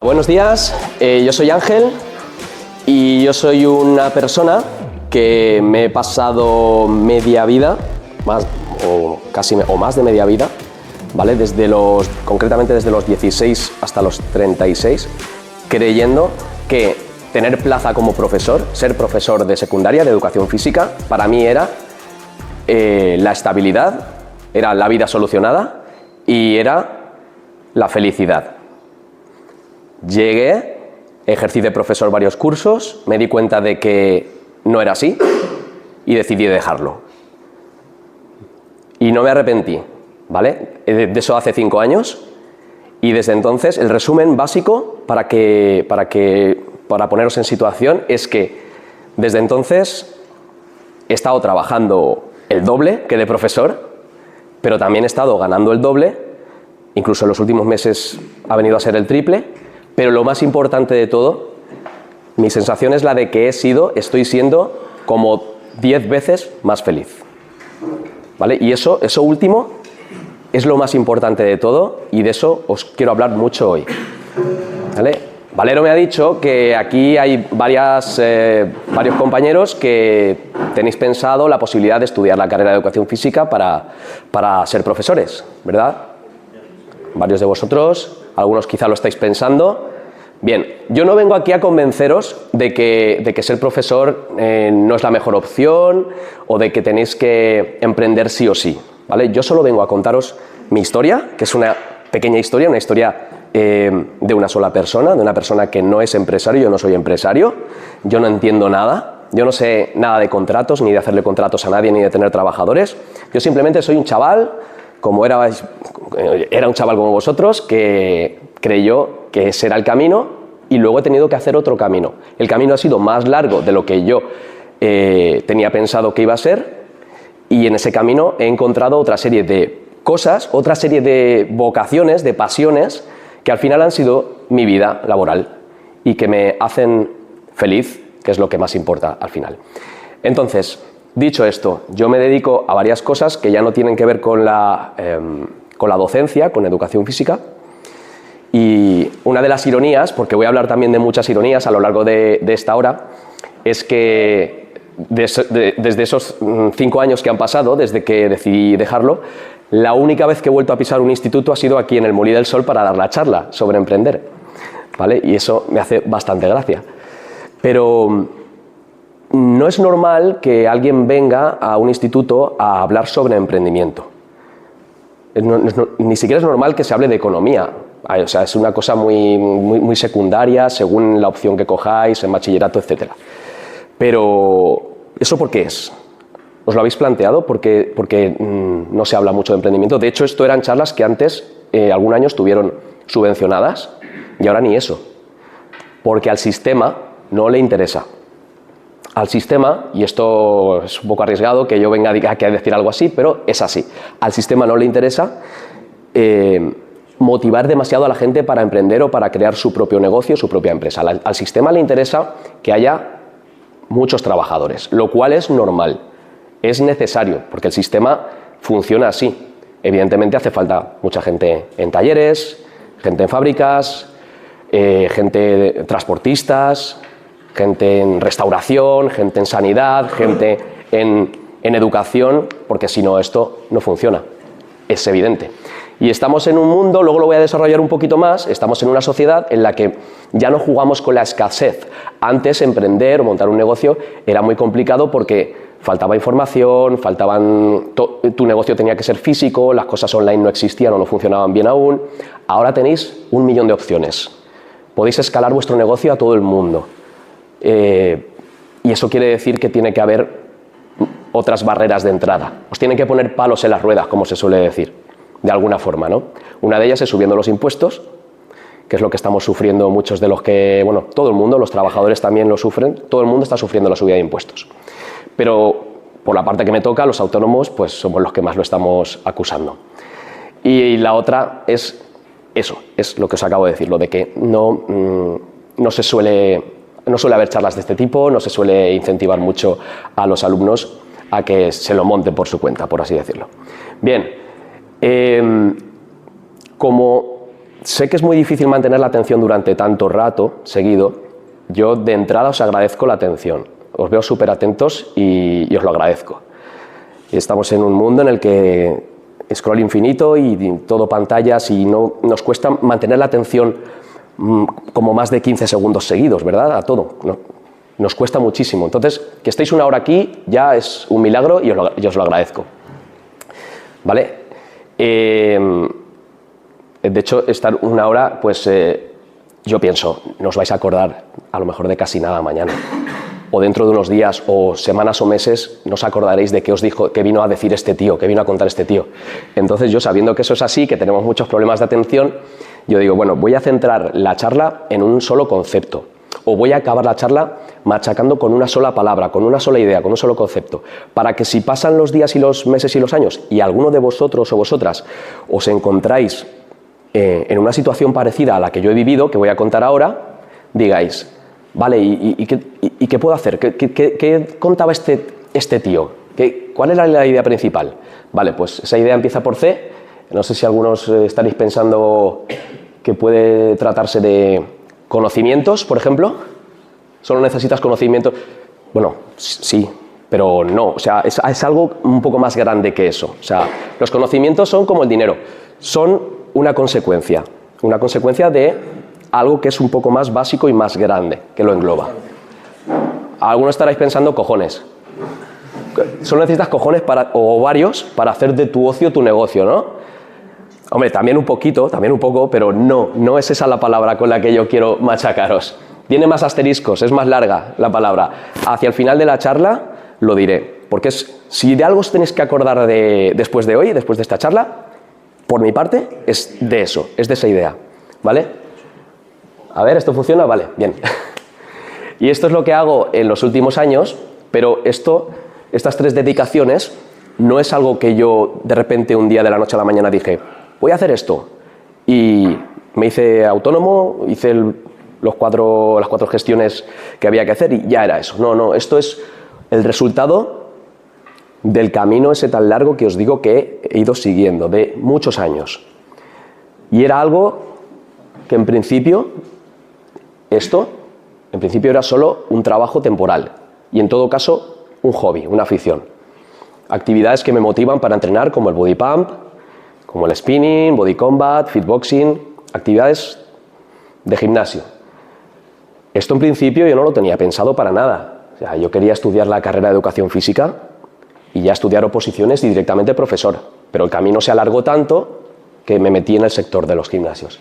Buenos días, yo soy Ángel y yo soy una persona que me he pasado media vida, más de media vida, ¿vale? Concretamente desde los 16 hasta los 36, creyendo que tener plaza como profesor, ser profesor de secundaria, de educación física, para mí era la estabilidad, era la vida solucionada y era la felicidad. Llegué, ejercí de profesor varios cursos, me di cuenta de que no era así y decidí dejarlo. Y no me arrepentí, ¿vale? De eso hace 5 años y desde entonces el resumen básico para poneros en situación es que desde entonces he estado trabajando el doble que de profesor, pero también he estado ganando el doble, incluso en los últimos meses ha venido a ser el triple. Pero lo más importante de todo, mi sensación es la de que estoy siendo como 10 veces más feliz, ¿vale? Y eso último es lo más importante de todo y de eso os quiero hablar mucho hoy, ¿vale? Valero me ha dicho que aquí hay varios compañeros que tenéis pensado la posibilidad de estudiar la carrera de educación física para ser profesores, ¿verdad? Varios de vosotros, algunos quizá lo estáis pensando. Bien, yo no vengo aquí a convenceros de que ser profesor no es la mejor opción o de que tenéis que emprender sí o sí, ¿vale? Yo solo vengo a contaros mi historia, que es una pequeña historia, una historia de una sola persona, de una persona que no es empresario. Yo no soy empresario, yo no entiendo nada, yo no sé nada de contratos, ni de hacerle contratos a nadie, ni de tener trabajadores. Yo simplemente soy un chaval, era un chaval como vosotros, que creyó que ese era el camino y luego he tenido que hacer otro camino. El camino ha sido más largo de lo que yo tenía pensado que iba a ser y en ese camino he encontrado otra serie de cosas, otra serie de vocaciones, de pasiones que al final han sido mi vida laboral y que me hacen feliz, que es lo que más importa al final. Entonces, dicho esto, yo me dedico a varias cosas que ya no tienen que ver con la docencia, con educación física. Y una de las ironías, porque voy a hablar también de muchas ironías a lo largo de esta hora, es que desde esos 5 años que han pasado, desde que decidí dejarlo, la única vez que he vuelto a pisar un instituto ha sido aquí en el Molí del Sol para dar la charla sobre emprender, ¿vale? Y eso me hace bastante gracia. Pero no es normal que alguien venga a un instituto a hablar sobre emprendimiento. Ni siquiera es normal que se hable de economía. O sea, es una cosa muy secundaria según la opción que cojáis, en bachillerato, etc. Pero, ¿eso por qué es? ¿Os lo habéis planteado? Porque no se habla mucho de emprendimiento. De hecho, esto eran charlas que antes, algún año, estuvieron subvencionadas y ahora ni eso. Porque al sistema no le interesa. Al sistema, y esto es un poco arriesgado que yo venga aquí a decir algo así, pero es así. Al sistema no le interesa motivar demasiado a la gente para emprender o para crear su propio negocio, su propia empresa. Al sistema le interesa que haya muchos trabajadores, lo cual es normal, es necesario, porque el sistema funciona así. Evidentemente hace falta mucha gente en talleres, gente en fábricas, gente transportistas, gente en restauración, gente en sanidad, gente en educación, porque si no esto no funciona, es evidente. Y estamos en un mundo, luego lo voy a desarrollar un poquito más, estamos en una sociedad en la que ya no jugamos con la escasez. Antes emprender o montar un negocio era muy complicado porque faltaba información, tu negocio tenía que ser físico, las cosas online no existían o no funcionaban bien aún. Ahora tenéis 1 millón de opciones. Podéis escalar vuestro negocio a todo el mundo. Y eso quiere decir que tiene que haber otras barreras de entrada. Os tienen que poner palos en las ruedas, como se suele decir, de alguna forma, ¿no? Una de ellas es subiendo los impuestos, que es lo que estamos sufriendo muchos de los que, bueno, todo el mundo, los trabajadores también lo sufren, todo el mundo está sufriendo la subida de impuestos. Pero por la parte que me toca, los autónomos, pues somos los que más lo estamos acusando. Y la otra es eso, es lo que os acabo de decir, lo de que no suele haber charlas de este tipo, no se suele incentivar mucho a los alumnos a que se lo monten por su cuenta, por así decirlo. Bien, como sé que es muy difícil mantener la atención durante tanto rato seguido. Yo de entrada os agradezco la atención. Os veo súper atentos y os lo agradezco. Estamos en un mundo en el que scroll infinito y todo pantallas y no, nos cuesta mantener la atención como más de 15 segundos seguidos, ¿verdad? A todo. ¿No? Nos cuesta muchísimo. Entonces, que estéis una hora aquí ya es un milagro y os lo agradezco. ¿Vale? De hecho, estar una hora, pues yo pienso, no os vais a acordar a lo mejor de casi nada mañana. O dentro de unos días o semanas o meses no os acordaréis de qué os dijo, qué vino a decir este tío, qué vino a contar este tío. Entonces yo, sabiendo que eso es así, que tenemos muchos problemas de atención, yo digo, bueno, voy a centrar la charla en un solo concepto. O voy a acabar la charla machacando con una sola palabra, con una sola idea, con un solo concepto, para que si pasan los días y los meses y los años y alguno de vosotros o vosotras os encontráis en una situación parecida a la que yo he vivido, que voy a contar ahora, digáis, vale, ¿y qué puedo hacer? ¿Qué contaba este tío? ¿Cuál era la idea principal? Vale, pues esa idea empieza por C. No sé si algunos estaréis pensando que puede tratarse de conocimientos, por ejemplo. ¿Solo necesitas conocimientos? Bueno, sí, pero no. O sea, es algo un poco más grande que eso. O sea, los conocimientos son como el dinero. Son una consecuencia de algo que es un poco más básico y más grande, que lo engloba. Algunos estaréis pensando, cojones. Solo necesitas cojones o varios para hacer de tu ocio tu negocio, ¿no? Hombre, también un poco, pero no es esa la palabra con la que yo quiero machacaros. Tiene más asteriscos, es más larga la palabra. Hacia el final de la charla lo diré, porque si de algo os tenéis que acordar después de hoy, después de esta charla, por mi parte, es de eso, es de esa idea, ¿vale? A ver, ¿esto funciona? Vale, bien. Y esto es lo que hago en los últimos años, pero estas 3 dedicaciones no es algo que yo de repente un día de la noche a la mañana dije, voy a hacer esto. Y me hice autónomo, hice las 4 gestiones que había que hacer y ya era eso. No, esto es el resultado del camino ese tan largo que os digo que he ido siguiendo, de muchos años. Y era algo que en principio era solo un trabajo temporal y en todo caso un hobby, una afición. Actividades que me motivan para entrenar como el body pump, como el spinning, body combat, fitboxing, actividades de gimnasio. Esto en principio yo no lo tenía pensado para nada. O sea, yo quería estudiar la carrera de educación física y ya estudiar oposiciones y directamente profesor. Pero el camino se alargó tanto que me metí en el sector de los gimnasios.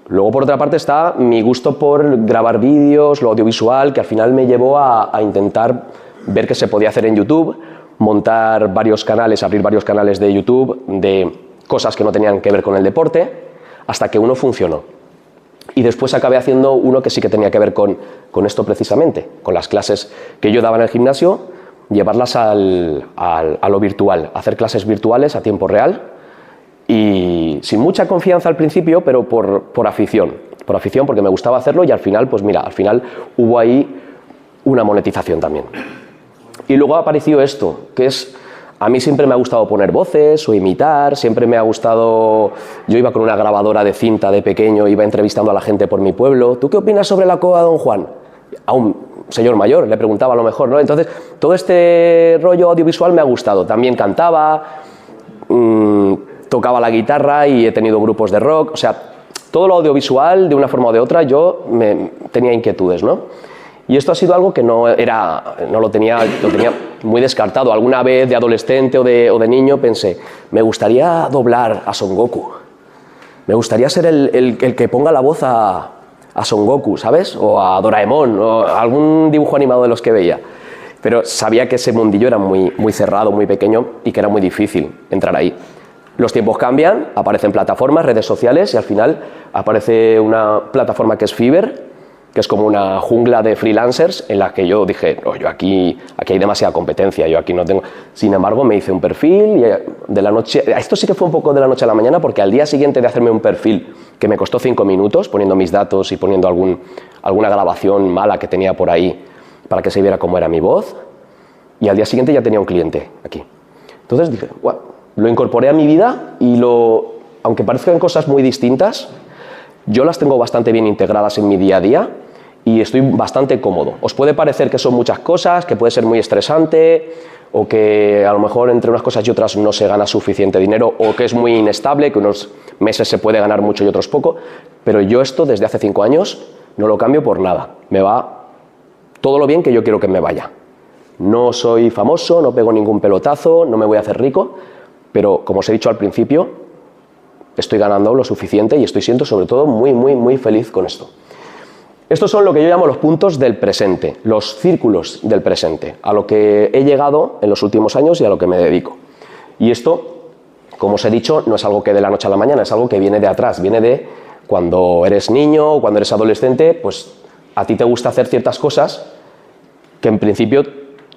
Luego, por otra parte, está mi gusto por grabar vídeos, lo audiovisual, que al final me llevó a intentar ver qué se podía hacer en YouTube, montar varios canales, abrir varios canales de YouTube de cosas que no tenían que ver con el deporte, hasta que uno funcionó. Y después acabé haciendo uno que sí que tenía que ver con esto precisamente, con las clases que yo daba en el gimnasio, llevarlas a lo virtual, hacer clases virtuales a tiempo real y sin mucha confianza al principio, pero por afición, porque me gustaba hacerlo y al final, pues mira, al final hubo ahí una monetización también. Y luego apareció esto, que es, a mí siempre me ha gustado poner voces o imitar, siempre me ha gustado, yo iba con una grabadora de cinta de pequeño, iba entrevistando a la gente por mi pueblo, ¿tú qué opinas sobre la cova de Don Juan? A un señor mayor, le preguntaba a lo mejor, ¿no? Entonces, todo este rollo audiovisual me ha gustado, también cantaba, tocaba la guitarra y he tenido grupos de rock, o sea, todo lo audiovisual, de una forma o de otra, yo tenía inquietudes, ¿no? Y esto ha sido algo que no lo tenía muy descartado. Alguna vez de adolescente o de niño pensé, me gustaría doblar a Son Goku. Me gustaría ser el que ponga la voz a Son Goku, ¿sabes? O a Doraemon, o a algún dibujo animado de los que veía. Pero sabía que ese mundillo era muy, muy cerrado, muy pequeño y que era muy difícil entrar ahí. Los tiempos cambian, aparecen plataformas, redes sociales y al final aparece una plataforma que es Fiverr, que es como una jungla de freelancers en la que yo dije, no, yo aquí hay demasiada competencia, yo aquí no tengo... Sin embargo, me hice un perfil y de la noche... Esto sí que fue un poco de la noche a la mañana porque al día siguiente de hacerme un perfil que me costó 5 minutos poniendo mis datos y poniendo alguna grabación mala que tenía por ahí para que se viera cómo era mi voz, y al día siguiente ya tenía un cliente aquí. Entonces dije, bueno, lo incorporé a mi vida y lo aunque parezcan cosas muy distintas, yo las tengo bastante bien integradas en mi día a día y estoy bastante cómodo. Os puede parecer que son muchas cosas, que puede ser muy estresante, o que a lo mejor entre unas cosas y otras no se gana suficiente dinero, o que es muy inestable, que unos meses se puede ganar mucho y otros poco, pero yo esto desde hace 5 años no lo cambio por nada. Me va todo lo bien que yo quiero que me vaya. No soy famoso, no pego ningún pelotazo, no me voy a hacer rico, pero como os he dicho al principio, estoy ganando lo suficiente y estoy siendo sobre todo muy feliz con esto. Estos son lo que yo llamo los puntos del presente, los círculos del presente, a lo que he llegado en los últimos años y a lo que me dedico. Y esto, como os he dicho, no es algo que de la noche a la mañana, es algo que viene de atrás, viene de cuando eres niño o cuando eres adolescente, pues a ti te gusta hacer ciertas cosas que en principio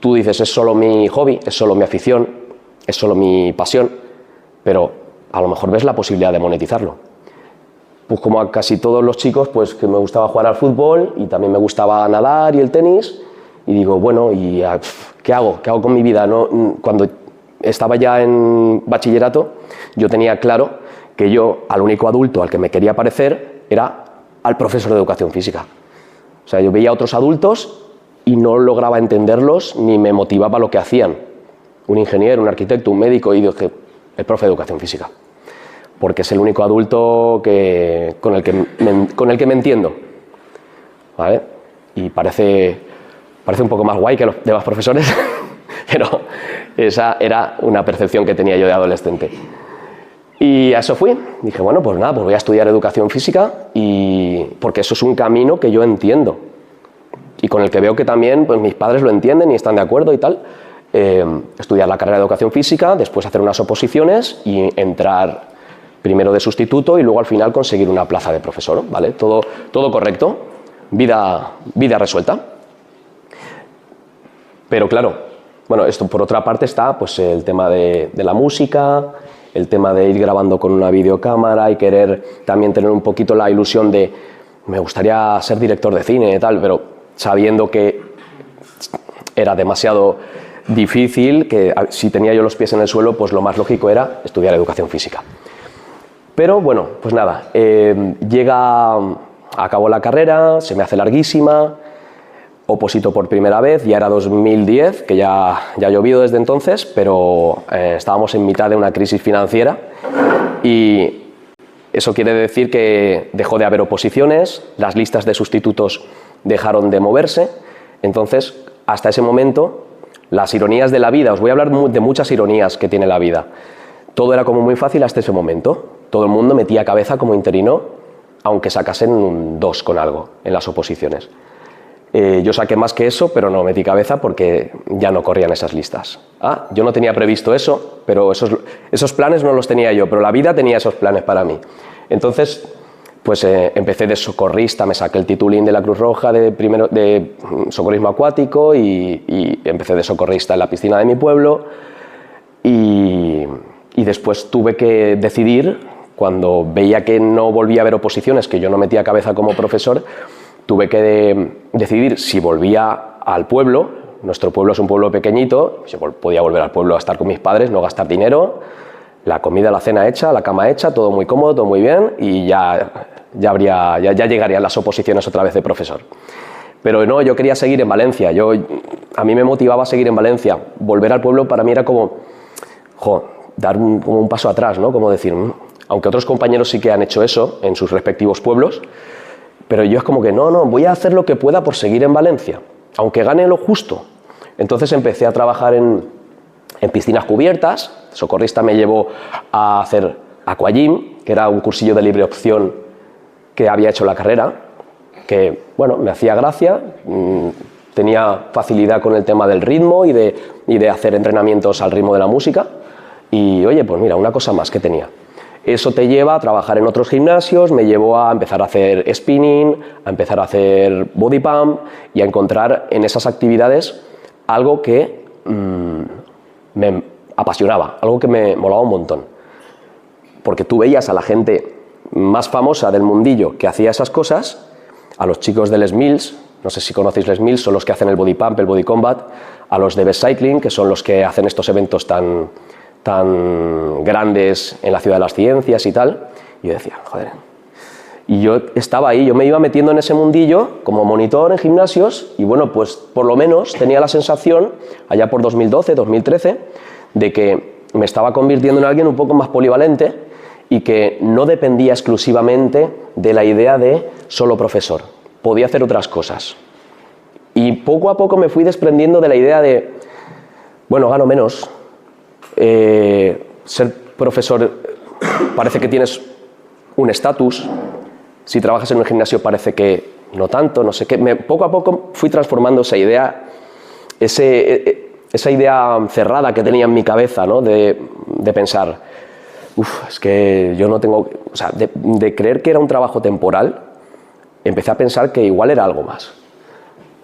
tú dices es solo mi hobby, es solo mi afición, es solo mi pasión, pero a lo mejor ves la posibilidad de monetizarlo. Pues como a casi todos los chicos, pues que me gustaba jugar al fútbol y también me gustaba nadar y el tenis, y digo, bueno, ¿y qué hago? ¿Qué hago con mi vida? ¿No? Cuando estaba ya en bachillerato, yo tenía claro que yo, al único adulto al que me quería parecer, era al profesor de educación física. O sea, yo veía a otros adultos y no lograba entenderlos ni me motivaba lo que hacían. Un ingeniero, un arquitecto, un médico, y dije, el profe de educación física. Porque es el único adulto con el que me entiendo, ¿vale? Y parece un poco más guay que los demás profesores, pero esa era una percepción que tenía yo de adolescente. Y a eso fui. Dije, bueno, pues nada, pues voy a estudiar educación física, porque eso es un camino que yo entiendo y con el que veo que también pues, mis padres lo entienden y están de acuerdo y tal. Estudiar la carrera de educación física, después hacer unas oposiciones y entrar primero de sustituto y luego al final conseguir una plaza de profesor, ¿vale? Todo correcto, vida resuelta. Pero claro, bueno, esto por otra parte está pues el tema de la música, el tema de ir grabando con una videocámara y querer también tener un poquito la ilusión de me gustaría ser director de cine y tal, pero sabiendo que era demasiado difícil, que si tenía yo los pies en el suelo, pues lo más lógico era estudiar educación física. Pero bueno, pues nada, acabó la carrera, se me hace larguísima, oposito por primera vez, ya era 2010, que ya ha llovido desde entonces, pero estábamos en mitad de una crisis financiera y eso quiere decir que dejó de haber oposiciones, las listas de sustitutos dejaron de moverse, entonces hasta ese momento las ironías de la vida, os voy a hablar de muchas ironías que tiene la vida, todo era como muy fácil hasta ese momento. Todo el mundo metía cabeza como interino, aunque sacasen un 2 con algo en las oposiciones. Yo saqué más que eso, pero no metí cabeza porque ya no corrían esas listas. Yo no tenía previsto eso, pero esos planes no los tenía yo, pero la vida tenía esos planes para mí. Entonces, pues empecé de socorrista, me saqué el titulín de la Cruz Roja de socorrismo acuático y empecé de socorrista en la piscina de mi pueblo y después tuve que decidir. Cuando veía que no volvía a haber oposiciones, que yo no metía cabeza como profesor, tuve que decidir si volvía al pueblo. Nuestro pueblo es un pueblo pequeñito, yo podía volver al pueblo a estar con mis padres, no gastar dinero, la comida, la cena hecha, la cama hecha, todo muy cómodo, todo muy bien, y ya llegarían las oposiciones otra vez de profesor. Pero no, yo quería seguir en Valencia, a mí me motivaba seguir en Valencia. Volver al pueblo para mí era como, dar como un paso atrás, ¿no? Como decir, aunque otros compañeros sí que han hecho eso en sus respectivos pueblos, pero yo es como que no, voy a hacer lo que pueda por seguir en Valencia, aunque gane lo justo. Entonces empecé a trabajar en piscinas cubiertas, socorrista me llevó a hacer aquagym, que era un cursillo de libre opción que había hecho la carrera, que bueno, me hacía gracia, tenía facilidad con el tema del ritmo y de hacer entrenamientos al ritmo de la música, y oye, pues mira, una cosa más que tenía. Eso te lleva a trabajar en otros gimnasios, me llevó a empezar a hacer spinning, a empezar a hacer body pump y a encontrar en esas actividades algo que me apasionaba, algo que me molaba un montón. Porque tú veías a la gente más famosa del mundillo que hacía esas cosas, a los chicos de Les Mills, no sé si conocéis Les Mills, son los que hacen el body pump, el body combat, a los de Best Cycling, que son los que hacen estos eventos tan tan grandes en la Ciudad de las Ciencias y tal. Y yo decía, joder. Y yo estaba ahí, yo me iba metiendo en ese mundillo como monitor en gimnasios y bueno, pues por lo menos tenía la sensación, allá por 2012, 2013, de que me estaba convirtiendo en alguien un poco más polivalente y que no dependía exclusivamente de la idea de solo profesor. Podía hacer otras cosas. Y poco a poco me fui desprendiendo de la idea de, bueno, gano menos, ser profesor parece que tienes un estatus, si trabajas en un gimnasio parece que no tanto, no sé qué. Poco a poco fui transformando esa idea, esa idea cerrada que tenía en mi cabeza, ¿no? de pensar, es que yo no tengo... O sea, de creer que era un trabajo temporal, empecé a pensar que igual era algo más.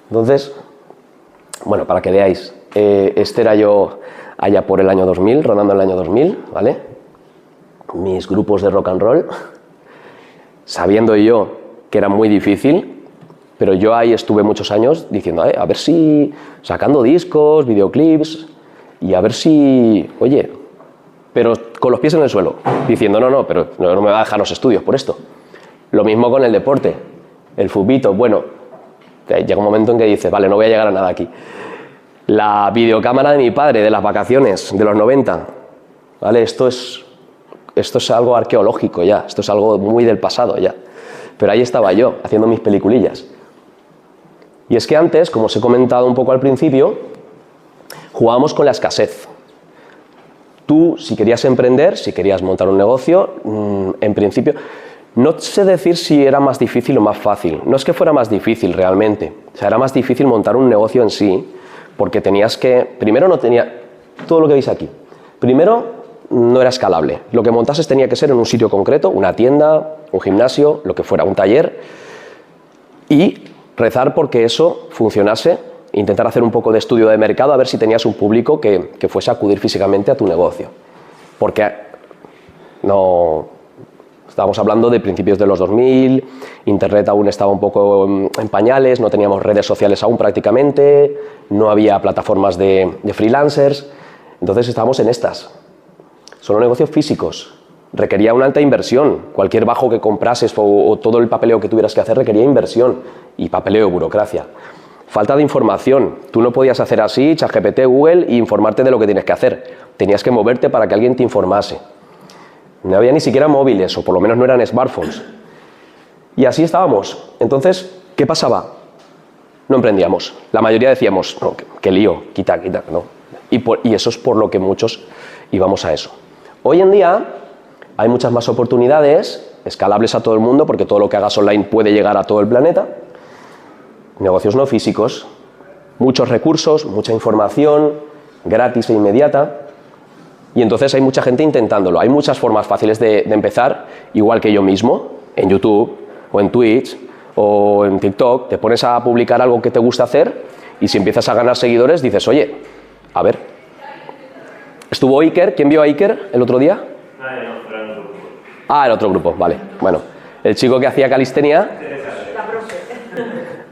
Entonces, bueno, para que veáis, este era yo allá por el año 2000, rondando el año 2000, ¿vale? Mis grupos de rock and roll, sabiendo yo que era muy difícil, pero yo ahí estuve muchos años diciendo, a ver si sacando discos, videoclips, y a ver si, oye, pero con los pies en el suelo, diciendo, pero no me va a dejar los estudios por esto. Lo mismo con el deporte, el futbito, bueno, llega un momento en que dices, vale, no voy a llegar a nada aquí. La videocámara de mi padre de las vacaciones de los 90, ¿vale? Esto es algo arqueológico ya, esto es algo muy del pasado ya. Pero ahí estaba yo, haciendo mis peliculillas. Y es que antes, como os he comentado un poco al principio, jugábamos con la escasez. Tú, si querías emprender, si querías montar un negocio, en principio, no sé decir si era más difícil o más fácil. No es que fuera más difícil realmente. O sea, era más difícil montar un negocio en sí, porque tenías que... Primero no tenía... Todo lo que veis aquí. Primero, no era escalable. Lo que montases tenía que ser en un sitio concreto, una tienda, un gimnasio, lo que fuera, un taller, y rezar porque eso funcionase, intentar hacer un poco de estudio de mercado, a ver si tenías un público que fuese a acudir físicamente a tu negocio. Porque no... Estábamos hablando de principios de los 2000, Internet aún estaba un poco en pañales, no teníamos redes sociales aún prácticamente, no había plataformas de freelancers, entonces estábamos en estas. Son negocios físicos, requería una alta inversión, cualquier bajo que comprases o todo el papeleo que tuvieras que hacer requería inversión y papeleo, burocracia. Falta de información, tú no podías hacer así, ChatGPT, Google, e informarte de lo que tienes que hacer, tenías que moverte para que alguien te informase. No había ni siquiera móviles, o por lo menos no eran smartphones. Y así estábamos. Entonces, ¿qué pasaba? No emprendíamos. La mayoría decíamos, no, qué lío, quita, no. Y eso es por lo que muchos íbamos a eso. Hoy en día hay muchas más oportunidades, escalables a todo el mundo, porque todo lo que hagas online puede llegar a todo el planeta. Negocios no físicos, muchos recursos, mucha información, gratis e inmediata. Y entonces hay mucha gente intentándolo. Hay muchas formas fáciles de empezar, igual que yo mismo, en YouTube, o en Twitch, o en TikTok. Te pones a publicar algo que te gusta hacer y si empiezas a ganar seguidores dices, oye, a ver. ¿Estuvo Iker? ¿Quién vio a Iker el otro día? No, era otro grupo. Ah, el otro grupo, vale. Bueno, el chico que hacía calistenia.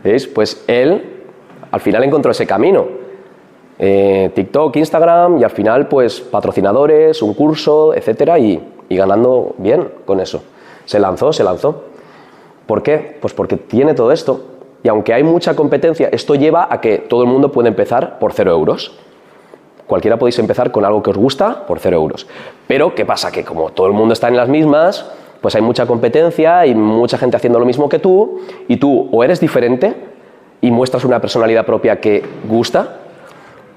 ¿Veis? Pues él al final encontró ese camino. TikTok, Instagram y al final pues patrocinadores, un curso, etcétera y ganando bien con eso. Se lanzó. ¿Por qué? Pues porque tiene todo esto y aunque hay mucha competencia, esto lleva a que todo el mundo puede empezar por 0 euros. Cualquiera podéis empezar con algo que os gusta por 0 euros. Pero ¿qué pasa? Que como todo el mundo está en las mismas, pues hay mucha competencia y mucha gente haciendo lo mismo que tú y tú o eres diferente y muestras una personalidad propia que gusta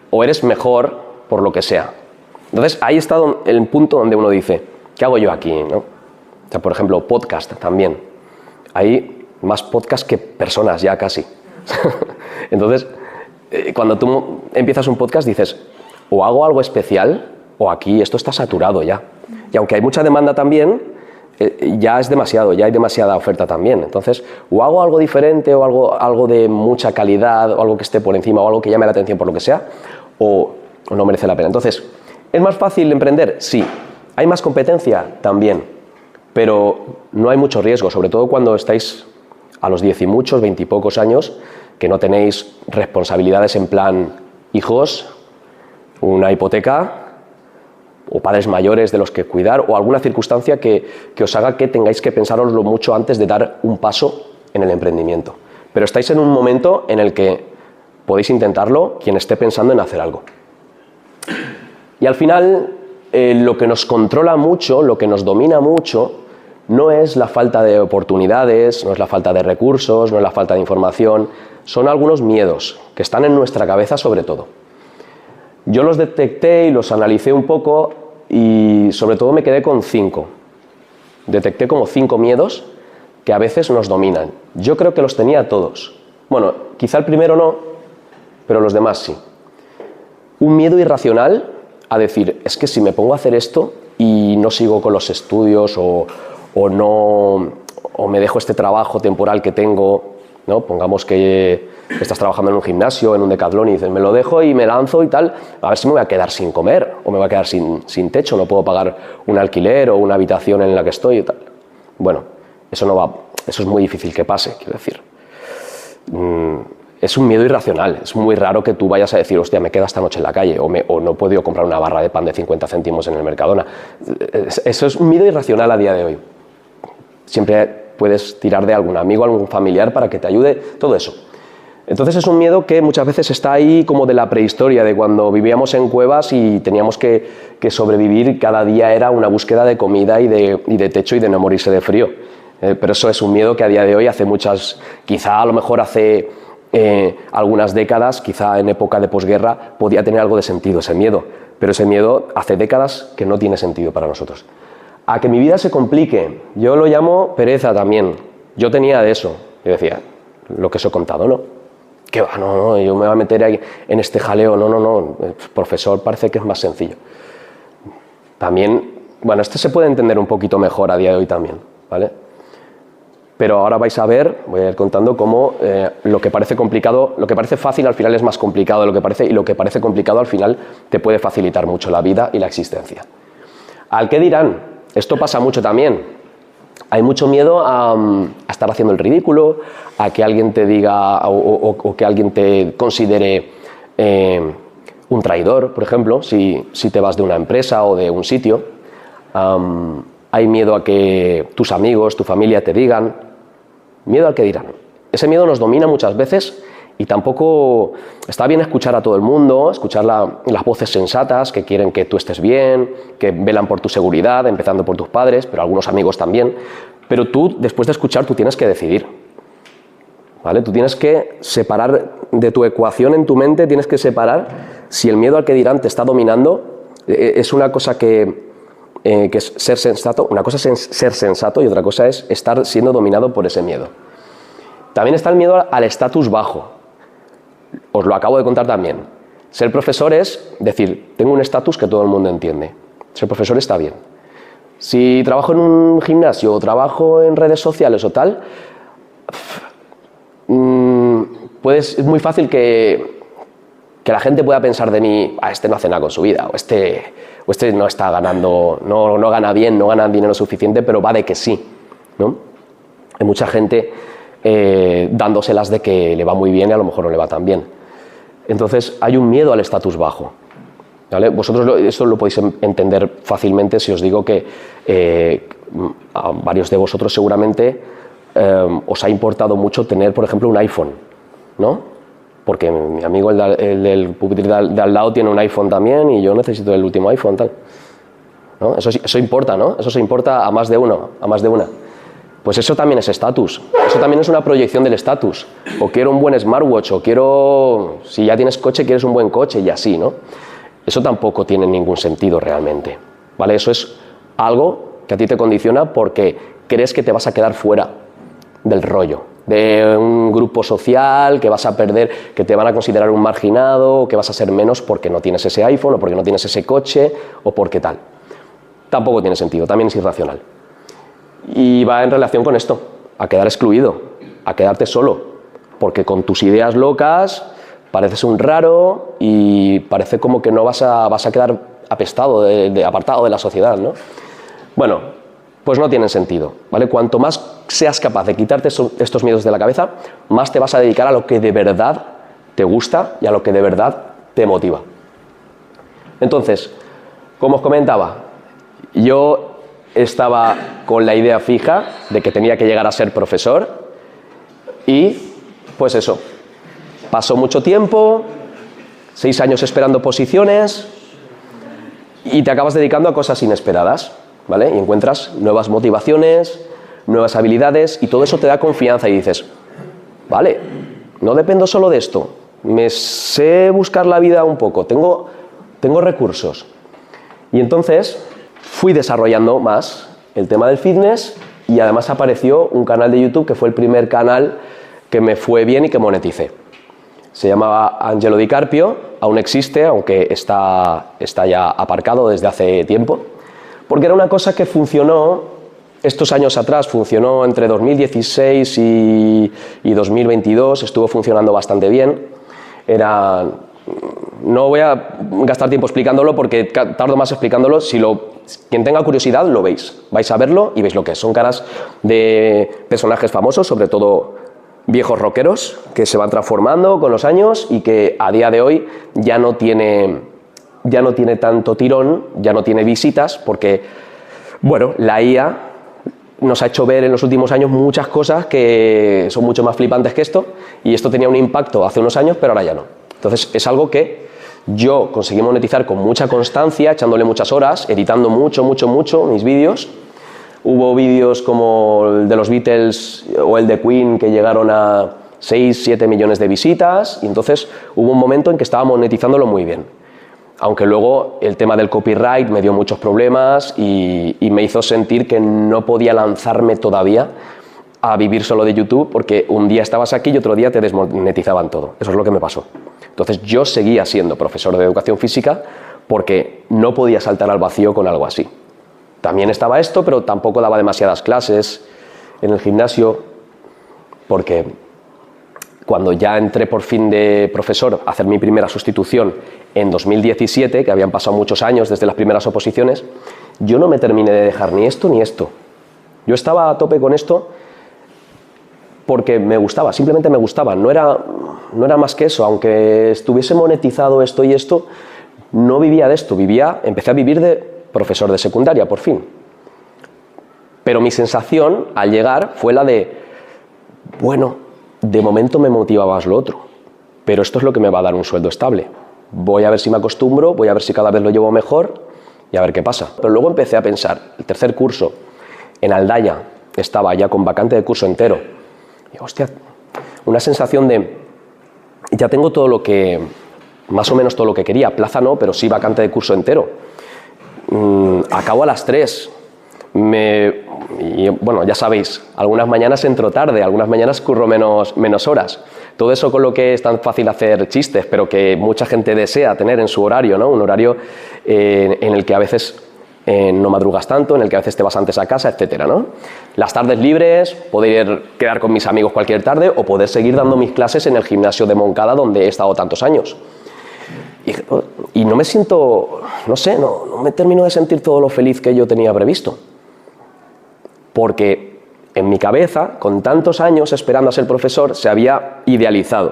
o eres mejor por lo que sea. Entonces, ahí está el punto donde uno dice, ¿qué hago yo aquí? ¿No? O sea, por ejemplo, podcast también. Hay más podcast que personas ya casi. Entonces, cuando tú empiezas un podcast dices, o hago algo especial, o aquí esto está saturado ya. Y aunque hay mucha demanda también, ya es demasiado, ya hay demasiada oferta también. Entonces, o hago algo diferente, o algo de mucha calidad, o algo que esté por encima, o algo que llame la atención por lo que sea, o no merece la pena. Entonces, ¿es más fácil emprender? Sí. ¿Hay más competencia? También. Pero no hay mucho riesgo, sobre todo cuando estáis a los 10 y muchos, 20 y pocos años, que no tenéis responsabilidades en plan hijos, una hipoteca, o padres mayores de los que cuidar, o alguna circunstancia que os haga que tengáis que pensároslo mucho antes de dar un paso en el emprendimiento. Pero estáis en un momento en el que podéis intentarlo quien esté pensando en hacer algo. Y al final, lo que nos controla mucho, lo que nos domina mucho, no es la falta de oportunidades, no es la falta de recursos, no es la falta de información, son algunos miedos que están en nuestra cabeza sobre todo. Yo los detecté y los analicé un poco y sobre todo me quedé con 5. Detecté como 5 miedos que a veces nos dominan. Yo creo que los tenía todos. Bueno, quizá el primero no, pero los demás sí. Un miedo irracional a decir, es que si me pongo a hacer esto y no sigo con los estudios o me dejo este trabajo temporal que tengo, ¿no? Pongamos que estás trabajando en un gimnasio, en un Decathlon y dices, me lo dejo y me lanzo y tal, a ver si me voy a quedar sin comer o me voy a quedar sin techo, no puedo pagar un alquiler o una habitación en la que estoy y tal. Bueno, eso es muy difícil que pase, quiero decir. Es un miedo irracional, es muy raro que tú vayas a decir, hostia, me quedo esta noche en la calle o no he podido comprar una barra de pan de 50 céntimos en el Mercadona. Eso es un miedo irracional a día de hoy. Siempre puedes tirar de algún amigo, algún familiar para que te ayude, todo eso. Entonces es un miedo que muchas veces está ahí como de la prehistoria, de cuando vivíamos en cuevas y teníamos que sobrevivir, cada día era una búsqueda de comida y de techo y de no morirse de frío. Pero eso es un miedo que a día de hoy quizá a lo mejor hace algunas décadas, quizá en época de posguerra, podía tener algo de sentido ese miedo, pero ese miedo hace décadas que no tiene sentido para nosotros. A que mi vida se complique, yo lo llamo pereza también. Yo tenía de eso, yo decía, lo que os he contado, ¿no? ¿Qué va? No, yo me voy a meter ahí en este jaleo, no, profesor parece que es más sencillo. También, bueno, esto se puede entender un poquito mejor a día de hoy también, ¿vale? Pero ahora vais a ver, voy a ir contando cómo lo que parece complicado, lo que parece fácil al final es más complicado de lo que parece, y lo que parece complicado al final te puede facilitar mucho la vida y la existencia. ¿Al qué dirán? Esto pasa mucho también. Hay mucho miedo a estar haciendo el ridículo, a que alguien te diga o que alguien te considere un traidor, por ejemplo, si te vas de una empresa o de un sitio. Hay miedo a que tus amigos, tu familia te digan. Miedo al que dirán. Ese miedo nos domina muchas veces y tampoco está bien escuchar a todo el mundo, escuchar las voces sensatas que quieren que tú estés bien, que velan por tu seguridad, empezando por tus padres, pero algunos amigos también. Pero tú, después de escuchar, tú tienes que decidir, ¿vale? Tú tienes que separar de tu ecuación en tu mente, tienes que separar si el miedo al que dirán te está dominando. Es una cosa que es ser sensato, una cosa es ser sensato y otra cosa es estar siendo dominado por ese miedo. También está el miedo al estatus bajo. Os lo acabo de contar también. Ser profesor es decir, tengo un estatus que todo el mundo entiende. Ser profesor está bien. Si trabajo en un gimnasio o trabajo en redes sociales o tal, es muy fácil que la gente pueda pensar de mí, este no hace nada con su vida, o este no está ganando, no gana bien, no gana dinero suficiente, pero va de que sí, ¿no? Hay mucha gente dándoselas de que le va muy bien y a lo mejor no le va tan bien. Entonces hay un miedo al estatus bajo, ¿vale? Vosotros esto lo podéis entender fácilmente si os digo que a varios de vosotros seguramente os ha importado mucho tener, por ejemplo, un iPhone, ¿no? Porque mi amigo, el del pupitre de al lado, tiene un iPhone también y yo necesito el último iPhone, tal, ¿no? Eso importa, ¿no? Eso se importa a más de uno, a más de una. Pues eso también es estatus, eso también es una proyección del estatus. O quiero un buen smartwatch, o quiero, si ya tienes coche, quieres un buen coche y así, ¿no? Eso tampoco tiene ningún sentido realmente, ¿vale? Eso es algo que a ti te condiciona porque crees que te vas a quedar fuera del rollo, de un grupo social, que vas a perder, que te van a considerar un marginado, que vas a ser menos porque no tienes ese iPhone, o porque no tienes ese coche, o porque tal. Tampoco tiene sentido, también es irracional. Y va en relación con esto, a quedar excluido, a quedarte solo, porque con tus ideas locas pareces un raro y parece como que no vas a quedar apestado, apartado de la sociedad, ¿no? Bueno, pues no tienen sentido, ¿vale? Cuanto más seas capaz de quitarte estos miedos de la cabeza, más te vas a dedicar a lo que de verdad te gusta y a lo que de verdad te motiva. Entonces, Como os comentaba, yo estaba con la idea fija de que tenía que llegar a ser profesor y, pues eso, pasó mucho tiempo, 6 años esperando posiciones y te acabas dedicando a cosas inesperadas, ¿vale? Y encuentras nuevas motivaciones, nuevas habilidades y todo eso te da confianza y dices, vale, no dependo solo de esto, me sé buscar la vida un poco, tengo recursos. Y entonces fui desarrollando más el tema del fitness y además apareció un canal de YouTube que fue el primer canal que me fue bien y que moneticé. Se llamaba Angelo Di Carpio, aún existe, aunque está ya aparcado desde hace tiempo, porque era una cosa que funcionó estos años atrás, funcionó entre 2016 y 2022, estuvo funcionando bastante bien. No voy a gastar tiempo explicándolo porque tardo más explicándolo. Quien tenga curiosidad lo veis, vais a verlo y veis lo que es. Son caras de personajes famosos, sobre todo viejos rockeros, que se van transformando con los años y que a día de hoy ya no tiene tanto tirón, ya no tiene visitas, porque, bueno, la IA nos ha hecho ver en los últimos años muchas cosas que son mucho más flipantes que esto, y esto tenía un impacto hace unos años, pero ahora ya no. Entonces es algo que yo conseguí monetizar con mucha constancia, echándole muchas horas, editando mucho mis vídeos. Hubo vídeos como el de los Beatles o el de Queen que llegaron a 6-7 millones de visitas, y entonces hubo un momento en que estaba monetizándolo muy bien. Aunque luego el tema del copyright me dio muchos problemas y me hizo sentir que no podía lanzarme todavía a vivir solo de YouTube, porque un día estabas aquí y otro día te desmonetizaban todo. Eso es lo que me pasó. Entonces yo seguía siendo profesor de educación física porque no podía saltar al vacío con algo así. También estaba esto, pero tampoco daba demasiadas clases en el gimnasio, porque cuando ya entré por fin de profesor a hacer mi primera sustitución en 2017, que habían pasado muchos años desde las primeras oposiciones, yo no me terminé de dejar ni esto ni esto. Yo estaba a tope con esto porque me gustaba, simplemente me gustaba, no era más que eso. Aunque estuviese monetizado esto y esto, no vivía de esto, empecé a vivir de profesor de secundaria, por fin. Pero mi sensación al llegar fue la de, bueno, de momento me motivaba más lo otro, pero esto es lo que me va a dar un sueldo estable. Voy a ver si me acostumbro, voy a ver si cada vez lo llevo mejor y a ver qué pasa. Pero luego empecé a pensar, el tercer curso en Aldaya estaba ya con vacante de curso entero. Y hostia, una sensación de, ya tengo todo lo que, más o menos todo lo que quería, plaza no, pero sí vacante de curso entero. Acabo a las 3. Y bueno, ya sabéis, algunas mañanas entro tarde, algunas mañanas curro menos horas. Todo eso con lo que es tan fácil hacer chistes, pero que mucha gente desea tener en su horario, ¿no? Un horario en el que a veces no madrugas tanto, en el que a veces te vas antes a casa, etcétera, ¿no? Las tardes libres, poder quedar con mis amigos cualquier tarde o poder seguir dando mis clases en el gimnasio de Moncada donde he estado tantos años. Y no me siento, no sé, no me termino de sentir todo lo feliz que yo tenía previsto. Porque en mi cabeza, con tantos años esperando a ser profesor, se había idealizado.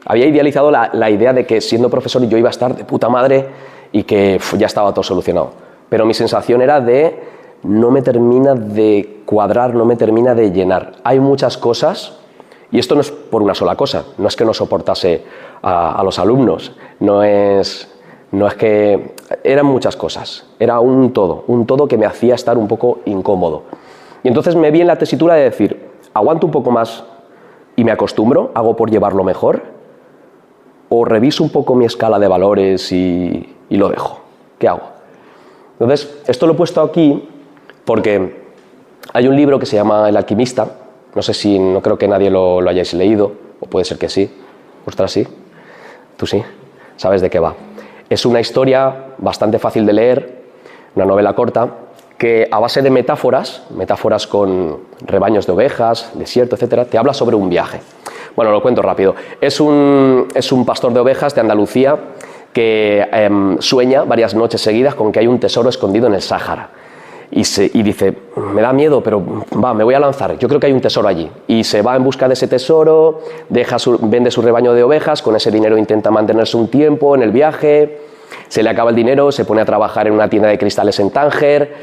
Había idealizado la idea de que siendo profesor yo iba a estar de puta madre y que ya estaba todo solucionado. Pero mi sensación era de, no me termina de cuadrar, no me termina de llenar. Hay muchas cosas, y esto no es por una sola cosa, no es que no soportase a los alumnos, no es que... Eran muchas cosas, era un todo que me hacía estar un poco incómodo. Y entonces me vi en la tesitura de decir, aguanto un poco más y me acostumbro, hago por llevarlo mejor, o reviso un poco mi escala de valores y lo dejo. ¿Qué hago? Entonces, esto lo he puesto aquí porque hay un libro que se llama El alquimista, no creo que nadie lo hayáis leído, o puede ser que sí. Ostras, sí, tú sí, sabes de qué va. Es una historia bastante fácil de leer, una novela corta, que a base de metáforas con rebaños de ovejas, desierto, etcétera, te habla sobre un viaje. Bueno, lo cuento rápido. Es un pastor de ovejas de Andalucía que sueña varias noches seguidas con que hay un tesoro escondido en el Sáhara. Y dice, me da miedo, pero me voy a lanzar, yo creo que hay un tesoro allí. Y se va en busca de ese tesoro, vende su rebaño de ovejas, con ese dinero intenta mantenerse un tiempo en el viaje, se le acaba el dinero, se pone a trabajar en una tienda de cristales en Tánger,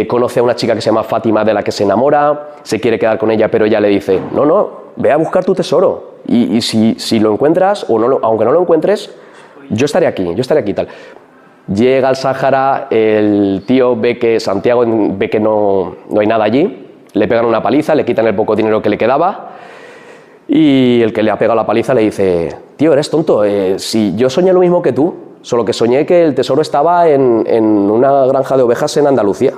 conoce a una chica que se llama Fátima de la que se enamora, se quiere quedar con ella, pero ella le dice, no, ve a buscar tu tesoro y si lo encuentras, o no aunque no lo encuentres, yo estaré aquí y tal. Llega al Sáhara, el tío ve que Santiago ve que no hay nada allí, le pegan una paliza, le quitan el poco dinero que le quedaba y el que le ha pegado la paliza le dice, tío, eres tonto, si yo soñé lo mismo que tú, solo que soñé que el tesoro estaba en una granja de ovejas en Andalucía.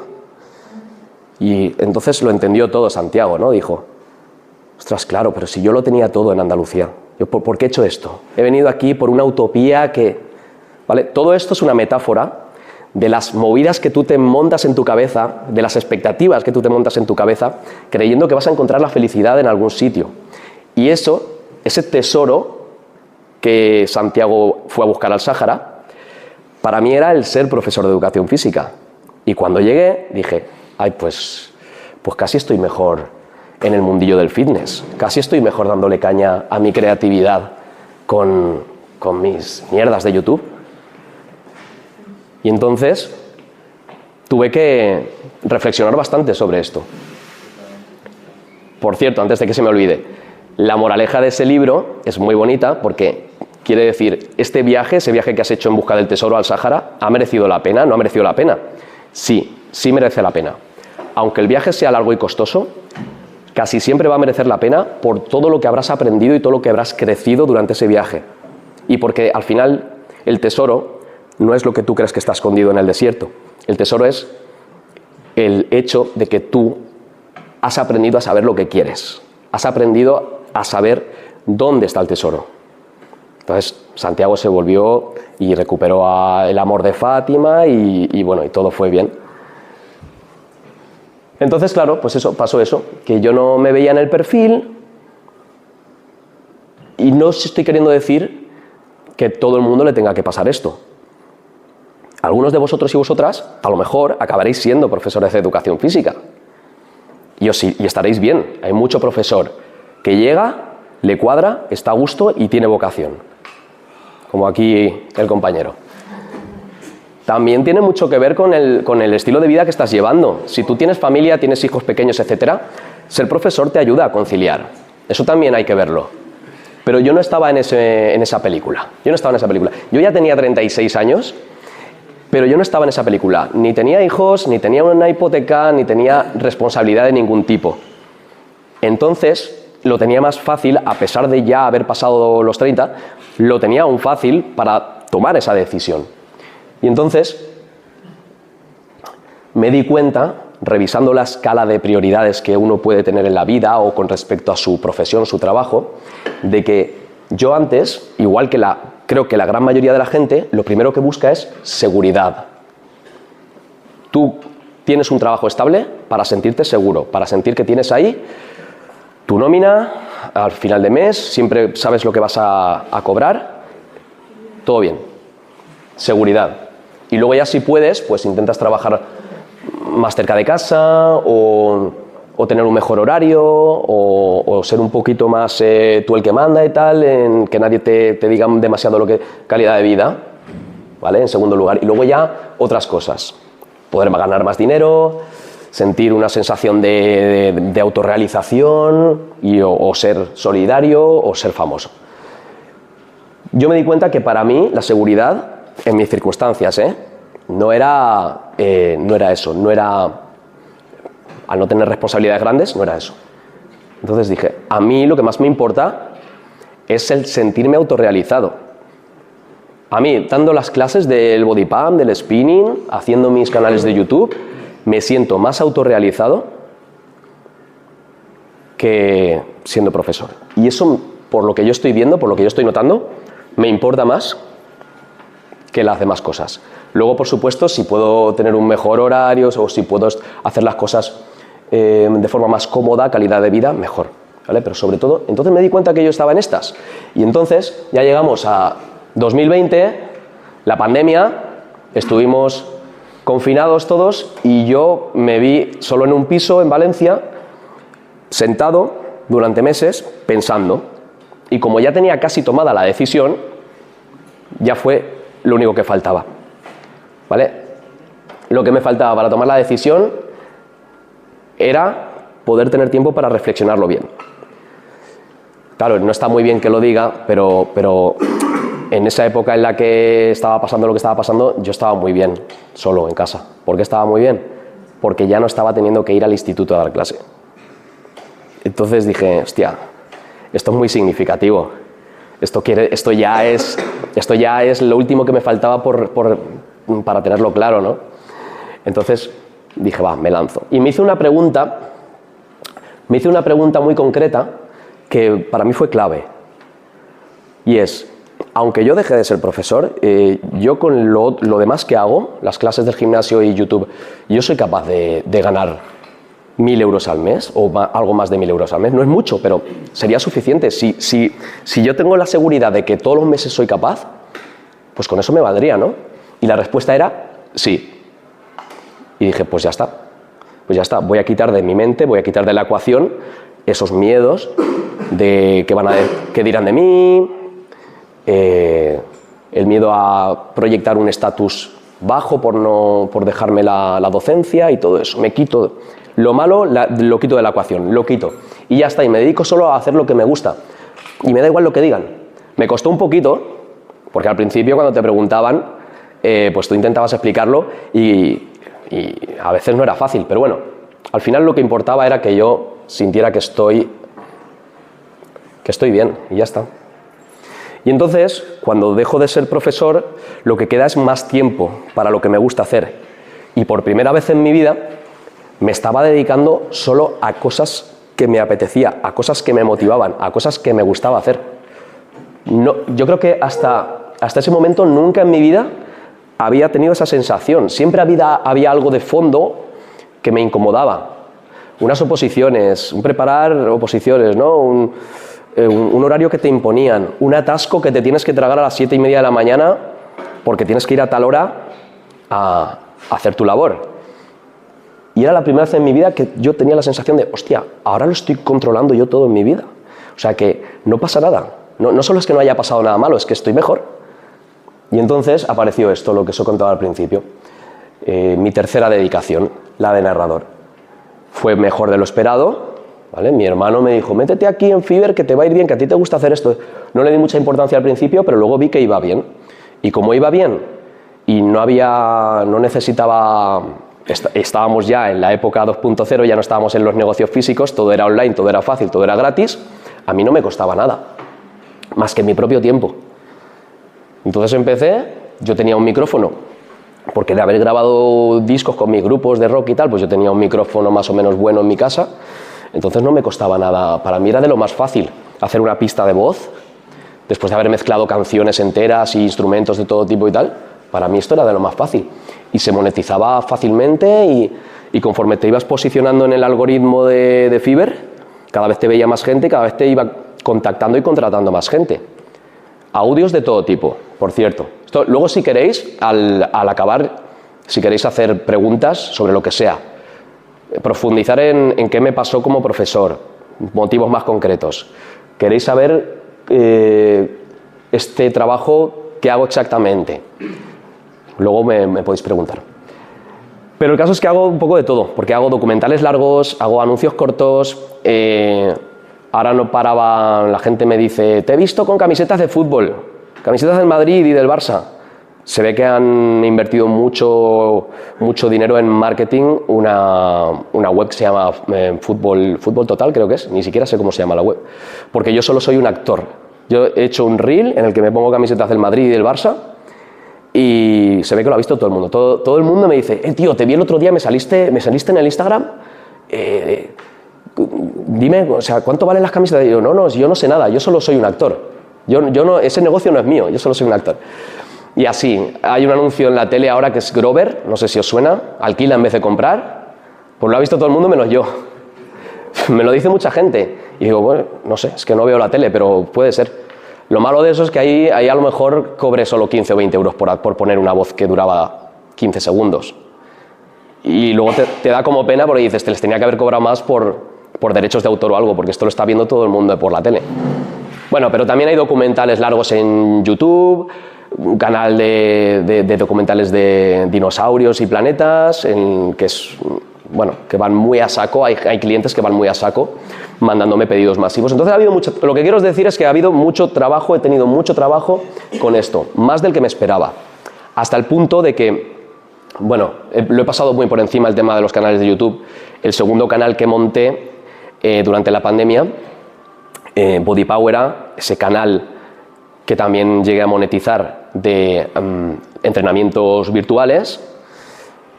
Y entonces lo entendió todo Santiago, ¿no? Dijo, ostras, claro, pero si yo lo tenía todo en Andalucía, ¿por qué he hecho esto? He venido aquí por una utopía que... ¿Vale? Todo esto es una metáfora de las movidas que tú te montas en tu cabeza, de las expectativas que tú te montas en tu cabeza, creyendo que vas a encontrar la felicidad en algún sitio. Y ese tesoro que Santiago fue a buscar al Sáhara, para mí era el ser profesor de educación física. Y cuando llegué dije, ay, pues casi estoy mejor en el mundillo del fitness, casi estoy mejor dándole caña a mi creatividad con mis mierdas de YouTube. Y entonces tuve que reflexionar bastante sobre esto. Por cierto, antes de que se me olvide, la moraleja de ese libro es muy bonita porque quiere decir, ese viaje que has hecho en busca del tesoro al Sáhara, ¿ha merecido la pena? ¿No ha merecido la pena? Sí merece la pena. Aunque el viaje sea largo y costoso, casi siempre va a merecer la pena por todo lo que habrás aprendido y todo lo que habrás crecido durante ese viaje. Y porque al final el tesoro no es lo que tú crees que está escondido en el desierto. El tesoro es el hecho de que tú has aprendido a saber lo que quieres. Has aprendido a saber dónde está el tesoro. Entonces Santiago se volvió y recuperó el amor de Fátima y bueno, y todo fue bien. Entonces, claro, pues pasó eso, que yo no me veía en el perfil y no estoy queriendo decir que todo el mundo le tenga que pasar esto. Algunos de vosotros y vosotras, a lo mejor, acabaréis siendo profesores de educación física. Y estaréis bien. Hay mucho profesor que llega, le cuadra, está a gusto y tiene vocación. Como aquí el compañero. También tiene mucho que ver con el estilo de vida que estás llevando. Si tú tienes familia, tienes hijos pequeños, etcétera, ser profesor te ayuda a conciliar. Eso también hay que verlo. Pero yo no estaba en esa película. Yo ya tenía 36 años... Pero yo no estaba en esa película, ni tenía hijos, ni tenía una hipoteca, ni tenía responsabilidad de ningún tipo. Entonces, lo tenía más fácil, a pesar de ya haber pasado los 30, lo tenía aún fácil para tomar esa decisión. Y entonces, me di cuenta, revisando la escala de prioridades que uno puede tener en la vida o con respecto a su profesión, su trabajo, de que yo antes, igual que creo que la gran mayoría de la gente, lo primero que busca es seguridad. Tú tienes un trabajo estable para sentirte seguro, para sentir que tienes ahí tu nómina al final de mes, siempre sabes lo que vas a cobrar, todo bien. Seguridad. Y luego ya si puedes, pues intentas trabajar más cerca de casa o tener un mejor horario o ser un poquito más tú el que manda y tal, en que nadie te diga demasiado calidad de vida, ¿vale? En segundo lugar. Y luego ya otras cosas. Poder ganar más dinero, sentir una sensación de autorrealización o ser solidario o ser famoso. Yo me di cuenta que para mí la seguridad, en mis circunstancias, no era eso, no era... Al no tener responsabilidades grandes, no era eso. Entonces dije, a mí lo que más me importa es el sentirme autorrealizado. A mí, dando las clases del body pump, del spinning, haciendo mis canales de YouTube, me siento más autorrealizado que siendo profesor. Y eso, por lo que yo estoy viendo, por lo que yo estoy notando, me importa más que las demás cosas. Luego, por supuesto, si puedo tener un mejor horario o si puedo hacer las cosas de forma más cómoda, calidad de vida, mejor, ¿vale? Pero sobre todo, entonces me di cuenta que yo estaba en estas. Y entonces ya llegamos a 2020, la pandemia, estuvimos confinados todos y yo me vi solo en un piso en Valencia, sentado durante meses pensando. Y como ya tenía casi tomada la decisión, ya fue lo único que faltaba. ¿vale? Lo que me faltaba para tomar la decisión era poder tener tiempo para reflexionarlo bien. Claro, no está muy bien que lo diga, pero en esa época en la que estaba pasando lo que estaba pasando, yo estaba muy bien, solo en casa. ¿Por qué estaba muy bien? Porque ya no estaba teniendo que ir al instituto a dar clase. Entonces dije, hostia, esto es muy significativo. Esto ya es lo último que me faltaba para tenerlo claro, ¿no? Entonces dije, va, me lanzo. Y me hice una pregunta muy concreta que para mí fue clave. Y es, aunque yo deje de ser profesor, yo con lo demás que hago, las clases del gimnasio y YouTube, yo soy capaz de ganar 1.000 euros al mes o algo más de 1.000 euros al mes. No es mucho, pero sería suficiente. Si yo tengo la seguridad de que todos los meses soy capaz, pues con eso me valdría, ¿no? Y la respuesta era sí. Y dije, pues ya está, voy a quitar de mi mente, voy a quitar de la ecuación esos miedos de qué dirán de mí, el miedo a proyectar un estatus bajo por dejarme la docencia y todo eso. Me quito lo malo, lo quito de la ecuación, lo quito. Y ya está, y me dedico solo a hacer lo que me gusta. Y me da igual lo que digan. Me costó un poquito, porque al principio cuando te preguntaban, pues tú intentabas explicarlo y a veces no era fácil, pero bueno, al final lo que importaba era que yo sintiera que estoy bien y ya está. Y entonces, cuando dejo de ser profesor, lo que queda es más tiempo para lo que me gusta hacer. Y por primera vez en mi vida me estaba dedicando solo a cosas que me apetecía, a cosas que me motivaban, a cosas que me gustaba hacer. Yo creo que hasta ese momento nunca en mi vida había tenido esa sensación. Siempre había algo de fondo que me incomodaba. Unas oposiciones, preparar oposiciones, ¿no? Un horario que te imponían, un atasco que te tienes que tragar a las 7:30 de la mañana porque tienes que ir a tal hora a hacer tu labor. Y era la primera vez en mi vida que yo tenía la sensación de, hostia, ahora lo estoy controlando yo todo en mi vida. O sea que no pasa nada. No solo es que no haya pasado nada malo, es que estoy mejor. Y entonces apareció esto, lo que os he contado al principio. Mi tercera dedicación, la de narrador. Fue mejor de lo esperado, ¿vale? Mi hermano me dijo, métete aquí en Fiverr que te va a ir bien, que a ti te gusta hacer esto. No le di mucha importancia al principio, pero luego vi que iba bien. Y como iba bien y no necesitaba... Estábamos ya en la época 2.0, ya no estábamos en los negocios físicos, todo era online, todo era fácil, todo era gratis, a mí no me costaba nada, más que mi propio tiempo. Entonces empecé, yo tenía un micrófono, porque de haber grabado discos con mis grupos de rock y tal, pues yo tenía un micrófono más o menos bueno en mi casa, entonces no me costaba nada, para mí era de lo más fácil hacer una pista de voz, después de haber mezclado canciones enteras y instrumentos de todo tipo y tal, para mí esto era de lo más fácil. Y se monetizaba fácilmente y conforme te ibas posicionando en el algoritmo de Fiverr, cada vez te veía más gente, cada vez te iba contactando y contratando más gente. Audios de todo tipo, por cierto. Luego, si queréis, al acabar, si queréis hacer preguntas sobre lo que sea, profundizar en qué me pasó como profesor, motivos más concretos. ¿Queréis saber este trabajo, qué hago exactamente? Luego me podéis preguntar. Pero el caso es que hago un poco de todo, porque hago documentales largos, hago anuncios cortos, ahora no paraba, la gente me dice, te he visto con camisetas de fútbol, camisetas del Madrid y del Barça. Se ve que han invertido mucho dinero en marketing, una web que se llama Fútbol Total, creo que es, ni siquiera sé cómo se llama la web, porque yo solo soy un actor. Yo he hecho un reel en el que me pongo camisetas del Madrid y del Barça, y se ve que lo ha visto todo el mundo. Todo el mundo me dice, tío, te vi el otro día, me saliste en el Instagram, dime, o sea, ¿cuánto valen las camisetas? Y yo, no, yo no sé nada, yo solo soy un actor. Ese negocio no es mío, yo solo soy un actor. Y así, hay un anuncio en la tele ahora que es Grover, no sé si os suena, alquila en vez de comprar, pues lo ha visto todo el mundo menos yo. Me lo dice mucha gente. Y digo, bueno, no sé, es que no veo la tele, pero puede ser. Lo malo de eso es que ahí a lo mejor cobré solo 15 o 20 euros por poner una voz que duraba 15 segundos. Y luego te da como pena porque dices, te les tenía que haber cobrado más por derechos de autor o algo, porque esto lo está viendo todo el mundo por la tele. Bueno, pero también hay documentales largos en YouTube, un canal de documentales de dinosaurios y planetas, que van muy a saco, hay clientes que van muy a saco mandándome pedidos masivos. Entonces ha habido mucho, lo que quiero decir es que ha habido mucho trabajo, he tenido mucho trabajo con esto, más del que me esperaba, hasta el punto de que, bueno, lo he pasado muy por encima el tema de los canales de YouTube. El segundo canal que monté durante la pandemia, Body Power, ese canal que también llegué a monetizar de entrenamientos virtuales,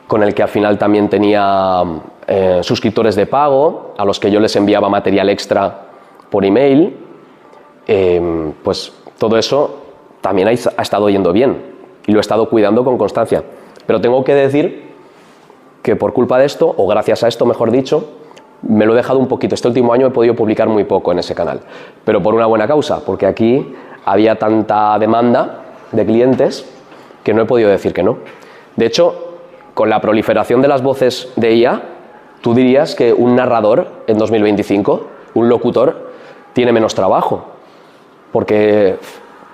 con el que al final también tenía suscriptores de pago, a los que yo les enviaba material extra por email, pues todo eso también ha estado yendo bien y lo he estado cuidando con constancia. Pero tengo que decir que por culpa de esto, o gracias a esto mejor dicho, me lo he dejado un poquito. Este último año he podido publicar muy poco en ese canal, pero por una buena causa, porque aquí había tanta demanda de clientes que no he podido decir que no. De hecho, con la proliferación de las voces de IA, tú dirías que un narrador en 2025, un locutor, tiene menos trabajo, porque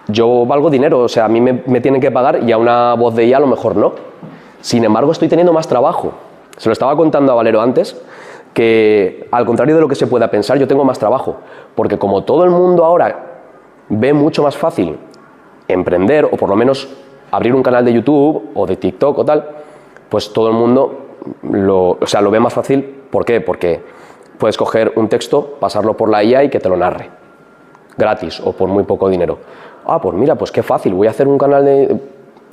yo valgo dinero, o sea, a mí me tienen que pagar y a una voz de IA a lo mejor no. Sin embargo, estoy teniendo más trabajo. Se lo estaba contando a Valero antes, que al contrario de lo que se pueda pensar, yo tengo más trabajo, porque como todo el mundo ahora ve mucho más fácil emprender, o por lo menos abrir un canal de YouTube o de TikTok o tal, pues todo el mundo lo ve más fácil. ¿Por qué? Porque puedes coger un texto, pasarlo por la IA y que te lo narre gratis o por muy poco dinero. Pues mira, pues qué fácil, voy a hacer un canal de...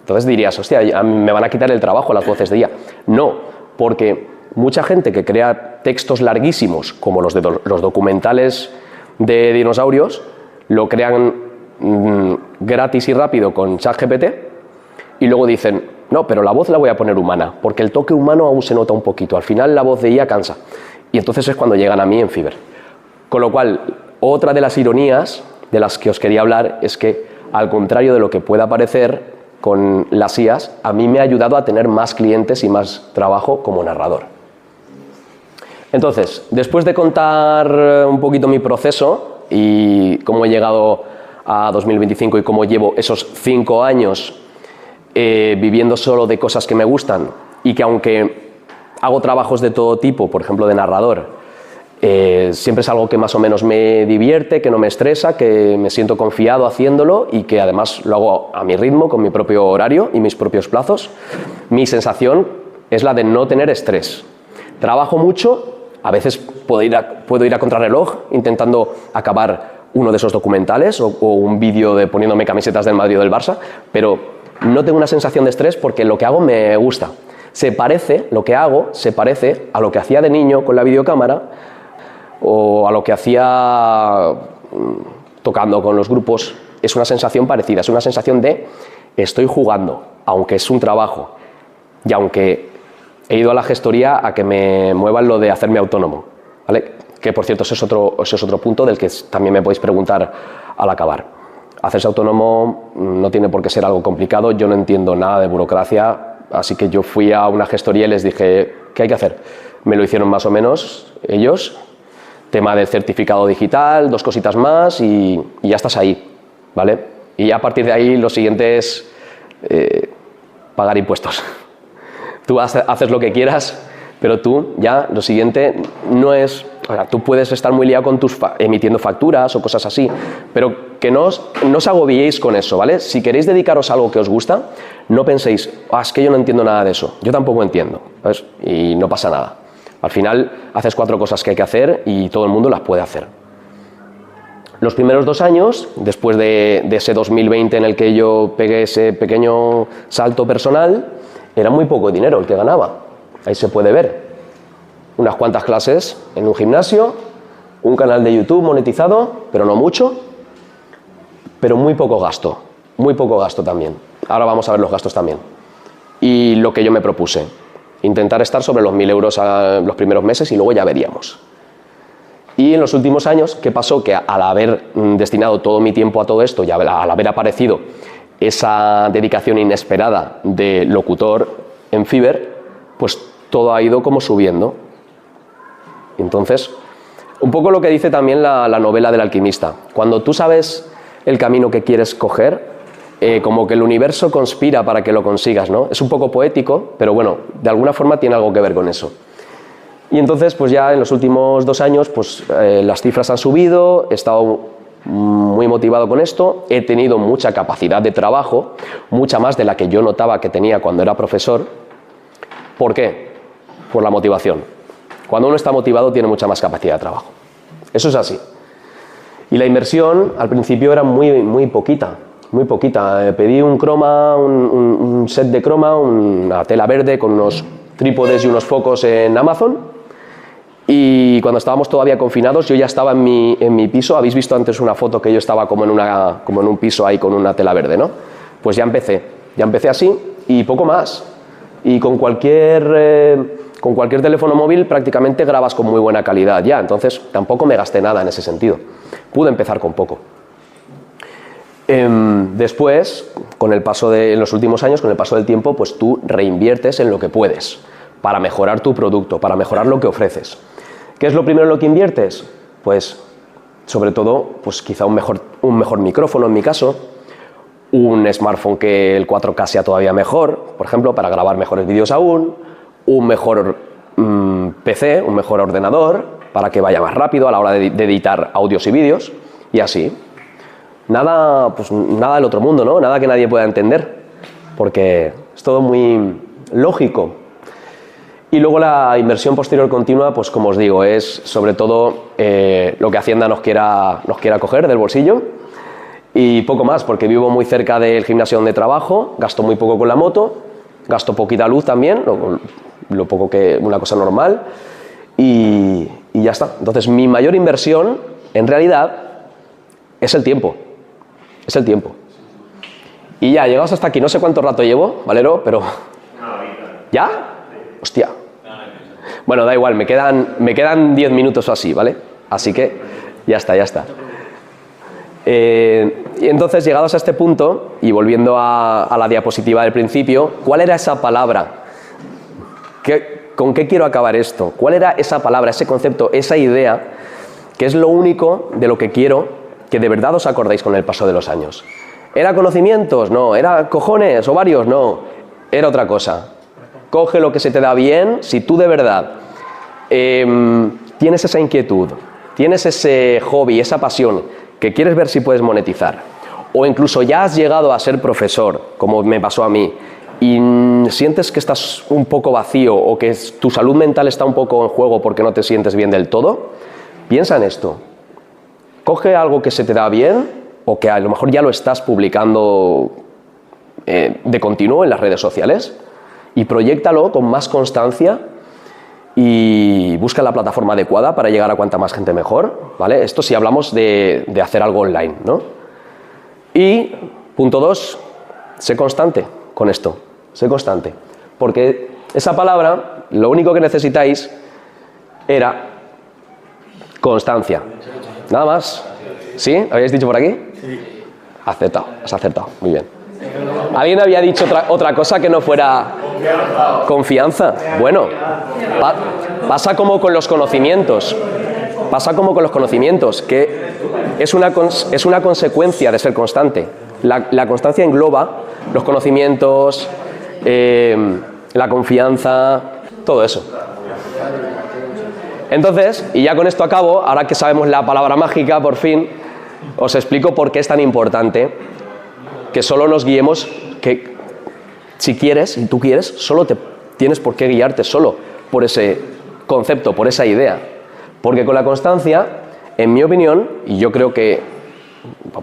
Entonces dirías, hostia, me van a quitar el trabajo las voces de IA. No, porque mucha gente que crea textos larguísimos, como los de los documentales de dinosaurios, lo crean gratis y rápido con ChatGPT y luego dicen, no, pero la voz la voy a poner humana, porque el toque humano aún se nota un poquito. Al final la voz de IA cansa. Y entonces es cuando llegan a mí en Fiverr. Con lo cual, otra de las ironías de las que os quería hablar es que, al contrario de lo que pueda parecer con las IAs, a mí me ha ayudado a tener más clientes y más trabajo como narrador. Entonces, después de contar un poquito mi proceso y cómo he llegado a 2025 y cómo llevo esos 5 años viviendo solo de cosas que me gustan, y que aunque hago trabajos de todo tipo, por ejemplo de narrador, siempre es algo que más o menos me divierte, que no me estresa, que me siento confiado haciéndolo y que además lo hago a mi ritmo, con mi propio horario y mis propios plazos, mi sensación es la de no tener estrés. Trabajo mucho. A veces puedo ir a contrarreloj intentando acabar uno de esos documentales o un vídeo de poniéndome camisetas del Madrid o del Barça, pero no tengo una sensación de estrés porque lo que hago me gusta. Lo que hago se parece a lo que hacía de niño con la videocámara o a lo que hacía tocando con los grupos. Es una sensación parecida, es una sensación de estoy jugando, aunque es un trabajo y aunque he ido a la gestoría a que me muevan lo de hacerme autónomo, ¿vale? Que por cierto ese es otro punto del que también me podéis preguntar al acabar. Hacerse autónomo no tiene por qué ser algo complicado, yo no entiendo nada de burocracia, así que yo fui a una gestoría y les dije, ¿qué hay que hacer? Me lo hicieron más o menos ellos, tema del certificado digital, 2 cositas más y ya estás ahí, ¿vale? Y ya a partir de ahí lo siguiente es pagar impuestos. Tú haces lo que quieras, pero tú ya lo siguiente no es... O sea, tú puedes estar muy liado con emitiendo facturas o cosas así, pero que no os agobiéis con eso, ¿vale? Si queréis dedicaros a algo que os gusta, no penséis, es que yo no entiendo nada de eso. Yo tampoco entiendo, ¿sabes? Y no pasa nada. Al final haces 4 cosas que hay que hacer y todo el mundo las puede hacer. Los primeros 2 años, después de ese 2020 en el que yo pegué ese pequeño salto personal, era muy poco dinero el que ganaba. Ahí se puede ver. Unas cuantas clases en un gimnasio, un canal de YouTube monetizado, pero no mucho, pero muy poco gasto también. Ahora vamos a ver los gastos también. Y lo que yo me propuse, intentar estar sobre los 1.000 euros los primeros meses y luego ya veríamos. Y en los últimos años, ¿qué pasó? Que al haber destinado todo mi tiempo a todo esto y al haber aparecido esa dedicación inesperada de locutor en Fiverr, pues todo ha ido como subiendo. Entonces, un poco lo que dice también la novela del alquimista. Cuando tú sabes el camino que quieres coger, como que el universo conspira para que lo consigas, ¿no? Es un poco poético, pero bueno, de alguna forma tiene algo que ver con eso. Y entonces, pues ya en los últimos 2 años, pues las cifras han subido, he estado muy motivado con esto, he tenido mucha capacidad de trabajo, mucha más de la que yo notaba que tenía cuando era profesor. ¿Por qué? Por la motivación. Cuando uno está motivado tiene mucha más capacidad de trabajo. Eso es así. Y la inversión al principio era muy poquita. Muy poquita. Pedí un croma, un set de croma, una tela verde con unos trípodes y unos focos en Amazon. Y cuando estábamos todavía confinados, yo ya estaba en mi piso. Habéis visto antes una foto que yo estaba como en un piso ahí con una tela verde, ¿no? Pues ya empecé así y poco más. Y con cualquier teléfono móvil prácticamente grabas con muy buena calidad ya. Entonces tampoco me gasté nada en ese sentido. Pude empezar con poco. Después, en los últimos años, con el paso del tiempo, pues tú reinviertes en lo que puedes para mejorar tu producto, para mejorar lo que ofreces. ¿Qué es lo primero en lo que inviertes? Pues, sobre todo, pues quizá un mejor micrófono en mi caso, un smartphone que el 4K sea todavía mejor, por ejemplo, para grabar mejores vídeos aún, un mejor PC, un mejor ordenador, para que vaya más rápido a la hora de editar audios y vídeos, y así. Nada del otro mundo, ¿no? Nada que nadie pueda entender, porque es todo muy lógico. Y luego la inversión posterior continua, pues como os digo, es sobre todo lo que Hacienda nos quiera coger del bolsillo y poco más, porque vivo muy cerca del gimnasio donde trabajo, gasto muy poco con la moto, gasto poquita luz también, lo poco que una cosa normal y ya está. Entonces mi mayor inversión en realidad es el tiempo. Es el tiempo. Y ya, llegados hasta aquí, no sé cuánto rato llevo, Valero, pero... ¿Ya? Hostia. Bueno, da igual, me quedan 10 minutos o así, ¿vale? Así que ya está. Y entonces, llegados a este punto, y volviendo a la diapositiva del principio, ¿cuál era esa palabra? ¿Con qué quiero acabar esto? ¿Cuál era esa palabra, ese concepto, esa idea, que es lo único de lo que quiero que de verdad os acordéis con el paso de los años? ¿Era conocimientos? No. ¿Era cojones, ovarios? No. Era otra cosa. Coge lo que se te da bien. Si tú de verdad tienes esa inquietud, tienes ese hobby, esa pasión, que quieres ver si puedes monetizar, o incluso ya has llegado a ser profesor, como me pasó a mí, y sientes que estás un poco vacío o que tu salud mental está un poco en juego porque no te sientes bien del todo, piensa en esto. Coge algo que se te da bien o que a lo mejor ya lo estás publicando de continuo en las redes sociales y proyéctalo con más constancia y busca la plataforma adecuada para llegar a cuanta más gente mejor, ¿vale? Esto si hablamos de hacer algo online, ¿no? Y punto 2, sé constante con esto, sé constante, porque esa palabra, lo único que necesitáis era constancia. Nada más. ¿Sí? ¿Habéis dicho por aquí? Sí. Acertado, has acertado. Muy bien. ¿Alguien había dicho otra cosa que no fuera confianza? Bueno, pasa como con los conocimientos. Pasa como con los conocimientos, que es una consecuencia de ser constante. La constancia engloba los conocimientos, la confianza, todo eso. Entonces, y ya con esto acabo, ahora que sabemos la palabra mágica, por fin, os explico por qué es tan importante que solo nos guiemos, que si quieres, y tú quieres, solo tienes por qué guiarte solo por ese concepto, por esa idea. Porque con la constancia, en mi opinión, y yo creo que,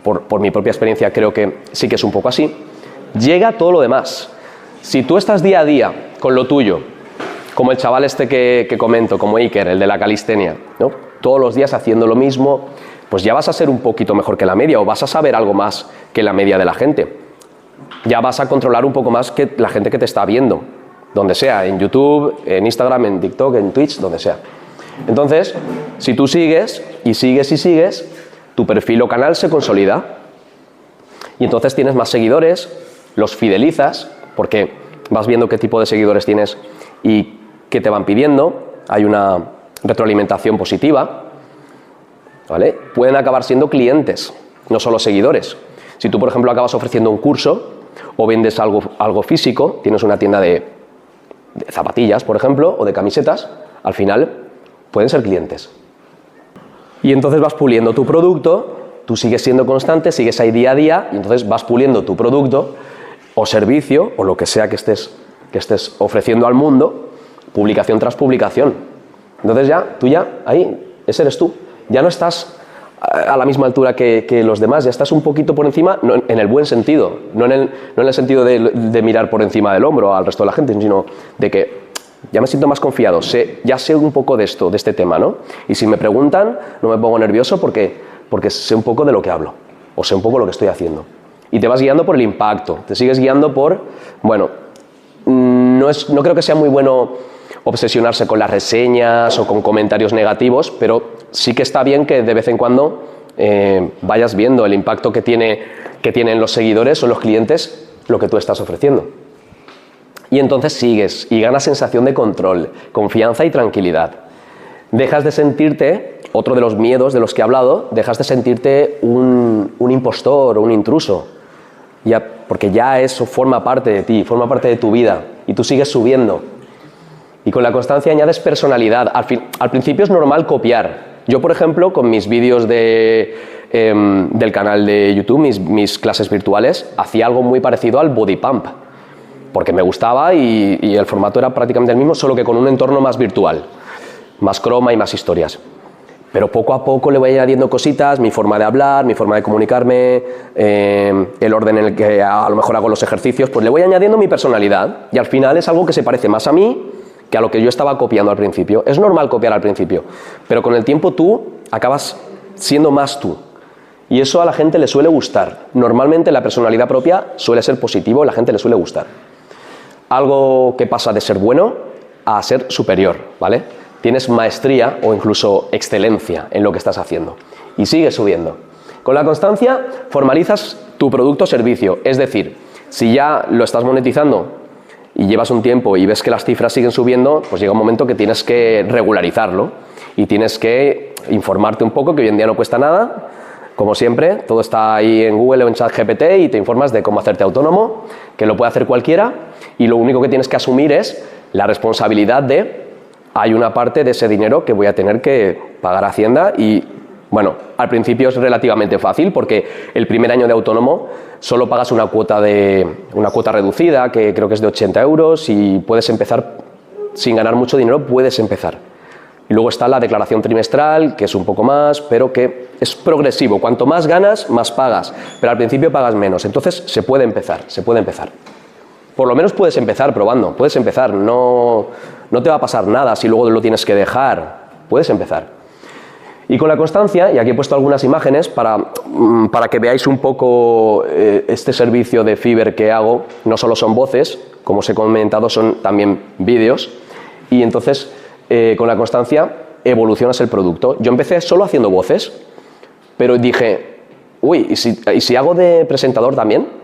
por mi propia experiencia, creo que sí que es un poco así, llega todo lo demás. Si tú estás día a día con lo tuyo, como el chaval este que comento, como Iker, el de la calistenia, ¿no? Todos los días haciendo lo mismo, pues ya vas a ser un poquito mejor que la media o vas a saber algo más que la media de la gente. Ya vas a controlar un poco más que la gente que te está viendo, donde sea, en YouTube, en Instagram, en TikTok, en Twitch, donde sea. Entonces, si tú sigues, tu perfil o canal se consolida. Y entonces tienes más seguidores, los fidelizas, porque vas viendo qué tipo de seguidores tienes y qué te van pidiendo, hay una retroalimentación positiva, ¿vale? Pueden acabar siendo clientes, no solo seguidores. Si tú, por ejemplo, acabas ofreciendo un curso o vendes algo físico, tienes una tienda de zapatillas, por ejemplo, o de camisetas, al final pueden ser clientes. Y entonces vas puliendo tu producto, tú sigues siendo constante, sigues ahí día a día, y entonces vas puliendo tu producto o servicio, o lo que sea que estés ofreciendo al mundo, publicación tras publicación. Entonces tú ahí, ese eres tú. Ya no estás a la misma altura que los demás, ya estás un poquito por encima, no, en el buen sentido, no en el sentido de mirar por encima del hombro al resto de la gente, sino de que ya me siento más confiado, ya sé un poco de este tema, ¿no? Y si me preguntan, no me pongo nervioso porque sé un poco de lo que hablo, o sé un poco lo que estoy haciendo. Y te vas guiando por el impacto, te sigues guiando por, bueno, no creo que sea muy bueno obsesionarse con las reseñas o con comentarios negativos, pero sí que está bien que de vez en cuando vayas viendo el impacto que tienen los seguidores o los clientes lo que tú estás ofreciendo. Y entonces sigues y ganas sensación de control, confianza y tranquilidad. Dejas de sentirte, otro de los miedos de los que he hablado, dejas de sentirte un impostor o un intruso, porque ya eso forma parte de ti, forma parte de tu vida y tú sigues subiendo. Y con la constancia añades personalidad. Al principio es normal copiar. Yo, por ejemplo, con mis vídeos del canal de YouTube, mis clases virtuales, hacía algo muy parecido al body pump, porque me gustaba y el formato era prácticamente el mismo, solo que con un entorno más virtual, más croma y más historias. Pero poco a poco le voy añadiendo cositas, mi forma de hablar, mi forma de comunicarme, el orden en el que a lo mejor hago los ejercicios, pues le voy añadiendo mi personalidad y al final es algo que se parece más a mí que a lo que yo estaba copiando al principio. Es normal copiar al principio, pero con el tiempo tú acabas siendo más tú. Y eso a la gente le suele gustar. Normalmente la personalidad propia suele ser positivo, a la gente le suele gustar. Algo que pasa de ser bueno a ser superior, ¿vale? Tienes maestría o incluso excelencia en lo que estás haciendo y sigues subiendo. Con la constancia formalizas tu producto o servicio, es decir, si ya lo estás monetizando y llevas un tiempo y ves que las cifras siguen subiendo, pues llega un momento que tienes que regularizarlo y tienes que informarte un poco, que hoy en día no cuesta nada. Como siempre, todo está ahí en Google o en ChatGPT y te informas de cómo hacerte autónomo, que lo puede hacer cualquiera, y lo único que tienes que asumir es la responsabilidad de hay una parte de ese dinero que voy a tener que pagar a Hacienda y, bueno, al principio es relativamente fácil porque el primer año de autónomo solo pagas una cuota reducida, que creo que es de 80 euros y puedes empezar, sin ganar mucho dinero, puedes empezar. Y luego está la declaración trimestral, que es un poco más, pero que es progresivo. Cuanto más ganas, más pagas, pero al principio pagas menos. Entonces se puede empezar. Por lo menos puedes empezar probando, puedes empezar. No te va a pasar nada si luego lo tienes que dejar. Puedes empezar. Y con la constancia, y aquí he puesto algunas imágenes para que veáis un poco este servicio de Fiverr que hago. No solo son voces, como os he comentado, son también vídeos. Y entonces, con la constancia, evolucionas el producto. Yo empecé solo haciendo voces, pero dije, uy, ¿y si hago de presentador también?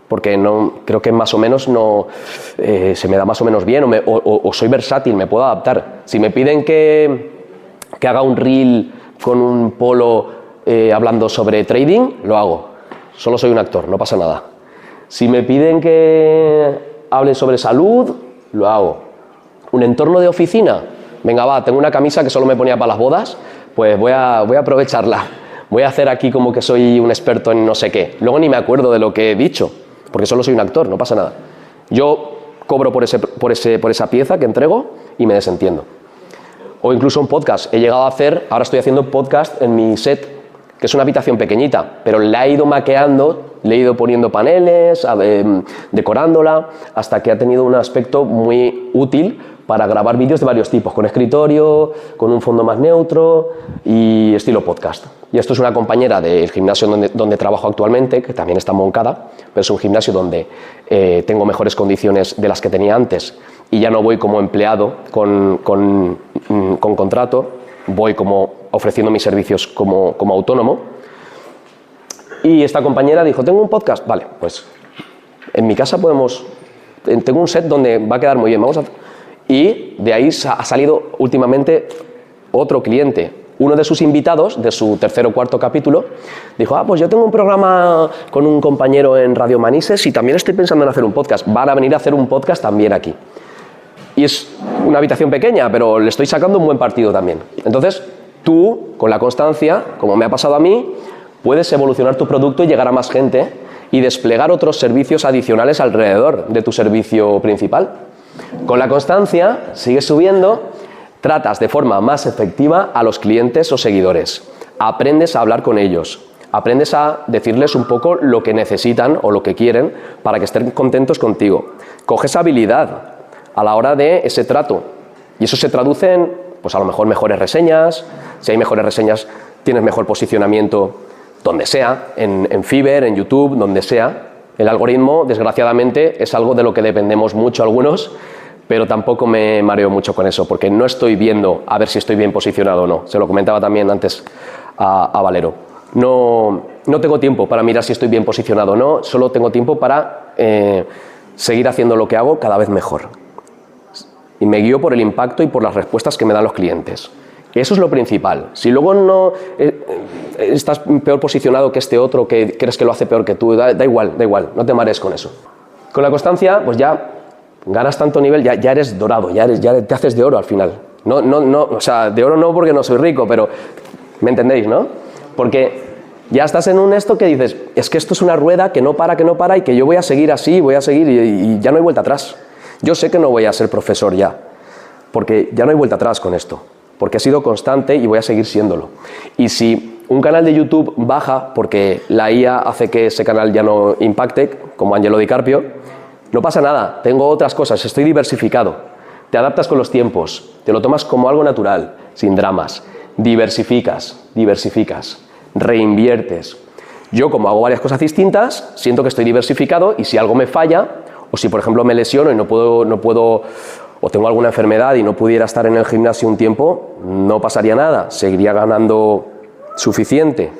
Porque creo que más o menos se me da más o menos bien, o soy versátil, me puedo adaptar. Si me piden que haga un reel con un polo hablando sobre trading, lo hago. Solo soy un actor, no pasa nada. Si me piden que hable sobre salud, lo hago. ¿Un entorno de oficina? Venga, va, tengo una camisa que solo me ponía para las bodas, pues voy a aprovecharla. Voy a hacer aquí como que soy un experto en no sé qué. Luego ni me acuerdo de lo que he dicho, porque solo soy un actor, no pasa nada. Yo cobro por esa pieza que entrego y me desentiendo. O incluso un podcast. He llegado a ahora estoy haciendo podcast en mi set, que es una habitación pequeñita, pero la he ido maqueando, le he ido poniendo paneles, decorándola, hasta que ha tenido un aspecto muy útil para grabar vídeos de varios tipos, con escritorio, con un fondo más neutro y estilo podcast. Y esto es una compañera del gimnasio donde trabajo actualmente, que también está en Moncada, pero es un gimnasio donde tengo mejores condiciones de las que tenía antes y ya no voy como empleado con contrato, voy como ofreciendo mis servicios como autónomo. Y esta compañera dijo, tengo un podcast, vale, pues en mi casa tengo un set donde va a quedar muy bien, vamos a hacer. Y de ahí ha salido últimamente otro cliente uno de sus invitados, de su tercer o cuarto capítulo, dijo, pues yo tengo un programa con un compañero en Radio Manises y también estoy pensando en hacer un podcast. Van a venir a hacer un podcast también aquí. Y es una habitación pequeña, pero le estoy sacando un buen partido también. Entonces, tú, con la constancia, como me ha pasado a mí, puedes evolucionar tu producto y llegar a más gente y desplegar otros servicios adicionales alrededor de tu servicio principal. Con la constancia, sigues subiendo, tratas de forma más efectiva a los clientes o seguidores. Aprendes a hablar con ellos. Aprendes a decirles un poco lo que necesitan o lo que quieren para que estén contentos contigo. Coges habilidad a la hora de ese trato. Y eso se traduce en, pues a lo mejor, mejores reseñas. Si hay mejores reseñas, tienes mejor posicionamiento donde sea, en Fiverr, en YouTube, donde sea. El algoritmo, desgraciadamente, es algo de lo que dependemos mucho algunos, pero tampoco me mareo mucho con eso, porque no estoy viendo a ver si estoy bien posicionado o no. Se lo comentaba también antes a Valero. No tengo tiempo para mirar si estoy bien posicionado o no, solo tengo tiempo para seguir haciendo lo que hago cada vez mejor. Y me guío por el impacto y por las respuestas que me dan los clientes. Eso es lo principal. Si luego no estás peor posicionado que este otro, que crees que lo hace peor que tú, da igual, no te marees con eso. Con la constancia, pues ya ganas tanto nivel, ya eres dorado, ya te haces de oro al final. O sea, de oro no porque no soy rico, pero ¿me entendéis, no? Porque ya estás en un esto que dices, es que esto es una rueda que no para y que yo voy a seguir así, voy a seguir y ya no hay vuelta atrás. Yo sé que no voy a ser profesor ya, porque ya no hay vuelta atrás con esto, porque he sido constante y voy a seguir siéndolo. Y si un canal de YouTube baja porque la IA hace que ese canal ya no impacte, como Angelo Di Carpio, no pasa nada, tengo otras cosas, estoy diversificado. Te adaptas con los tiempos, te lo tomas como algo natural, sin dramas. Diversificas, reinviertes. Yo, como hago varias cosas distintas, siento que estoy diversificado y si algo me falla, o si por ejemplo me lesiono y no puedo o tengo alguna enfermedad y no pudiera estar en el gimnasio un tiempo, no pasaría nada, seguiría ganando suficiente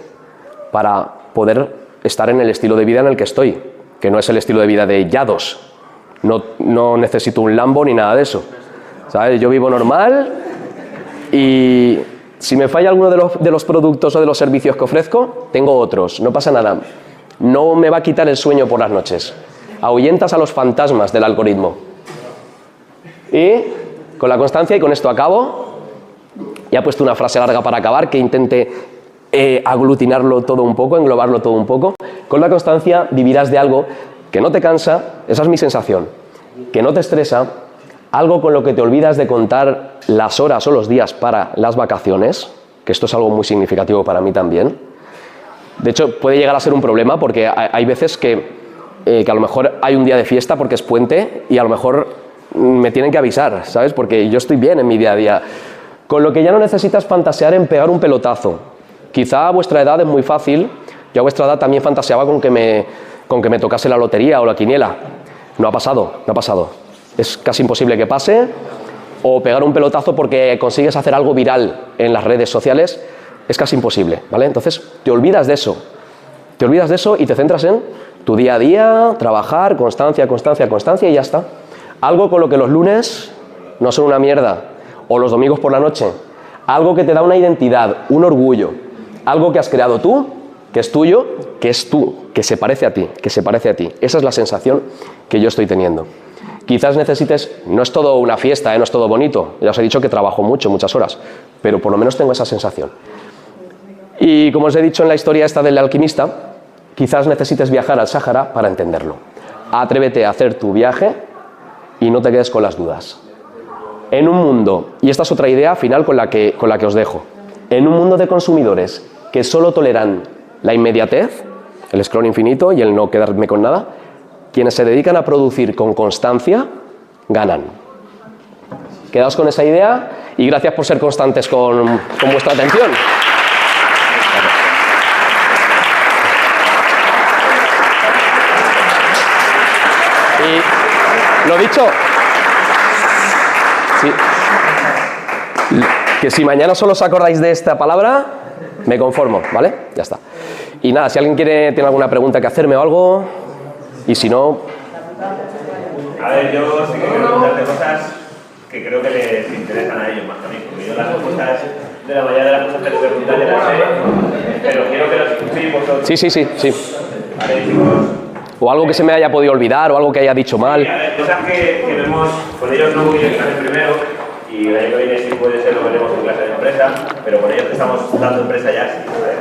para poder estar en el estilo de vida en el que estoy, que no es el estilo de vida de Yados. No necesito un Lambo ni nada de eso, ¿sabes? Yo vivo normal y si me falla alguno de los productos o de los servicios que ofrezco, tengo otros, no pasa nada. No me va a quitar el sueño por las noches. Ahuyentas a los fantasmas del algoritmo. Y con la constancia, y con esto acabo, ya he puesto una frase larga para acabar que intente aglutinarlo todo un poco, englobarlo todo un poco. Con la constancia vivirás de algo que no te cansa, esa es mi sensación, que no te estresa, algo con lo que te olvidas de contar las horas o los días para las vacaciones, que esto es algo muy significativo para mí también. De hecho, puede llegar a ser un problema porque hay veces que a lo mejor hay un día de fiesta porque es puente y a lo mejor me tienen que avisar, ¿sabes? Porque yo estoy bien en mi día a día. Con lo que ya no necesitas fantasear en pegar un pelotazo. Quizá a vuestra edad es muy fácil. Yo a vuestra edad también fantaseaba con que me tocase la lotería o la quiniela. No ha pasado. Es casi imposible que pase. O pegar un pelotazo porque consigues hacer algo viral en las redes sociales. Es casi imposible, ¿vale? Entonces te olvidas de eso. Y te centras en tu día a día, trabajar, constancia y ya está. Algo con lo que los lunes no son una mierda, o los domingos por la noche. Algo que te da una identidad, un orgullo. Algo que has creado tú, que es tuyo, que es tú, que se parece a ti. Esa es la sensación que yo estoy teniendo. Quizás necesites, no es todo una fiesta, no es todo bonito. Ya os he dicho que trabajo muchas horas, pero por lo menos tengo esa sensación. Y como os he dicho en la historia esta del alquimista, quizás necesites viajar al Sáhara para entenderlo. Atrévete a hacer tu viaje y no te quedes con las dudas. En un mundo, y esta es otra idea final con la que os dejo, en un mundo de consumidores que solo toleran la inmediatez, el scroll infinito y el no quedarme con nada, quienes se dedican a producir con constancia, ganan. Quedaos con esa idea y gracias por ser constantes con vuestra atención. Y lo dicho, sí, que si mañana solo os acordáis de esta palabra, me conformo, ¿vale? Ya está. Y nada, si alguien tiene alguna pregunta que hacerme o algo, y si no... A ver, yo sí que quiero preguntarte cosas que creo que les interesan a ellos más que a mí, porque yo las cosas de la mayoría de las cosas que te preguntan ya las sé, pero quiero que las escuchéis vosotros. Sí. Vale, chicos. O algo que se me haya podido olvidar, o algo que haya dicho mal. Sí, a ver, cosas que vemos, con ellos no, porque ellos están en primero, y el año que viene sí puede ser, lo veremos en clase de empresa, pero con ellos que estamos dando empresa ya, sí, ¿vale?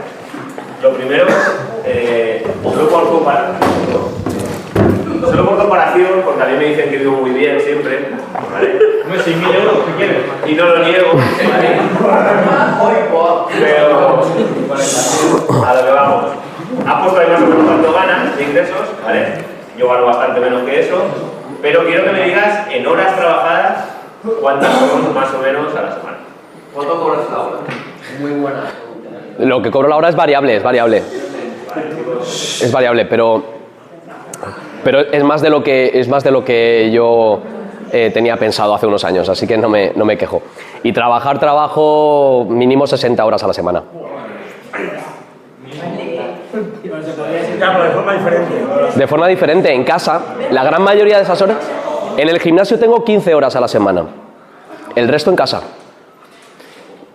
Lo primero, solo por comparación, porque a mí me dicen que vivo muy bien siempre, ¿vale? No, 6.000 euros, ¿qué quieres? Y no lo niego, ¿vale? Pero, a lo que vamos. Has puesto ahí más o menos cuánto ganas de ingresos, ¿vale? Yo gano bastante menos que eso, pero quiero que me digas en horas trabajadas cuántas son más o menos a la semana. ¿Cuánto cobras la hora? Muy buena. Lo que cobro la hora es variable. Es variable, pero es más de lo que yo tenía pensado hace unos años, así que no me quejo. Y trabajo mínimo 60 horas a la semana. Claro, de forma diferente. De forma diferente, en casa, la gran mayoría de esas horas. En el gimnasio tengo 15 horas a la semana, el resto en casa.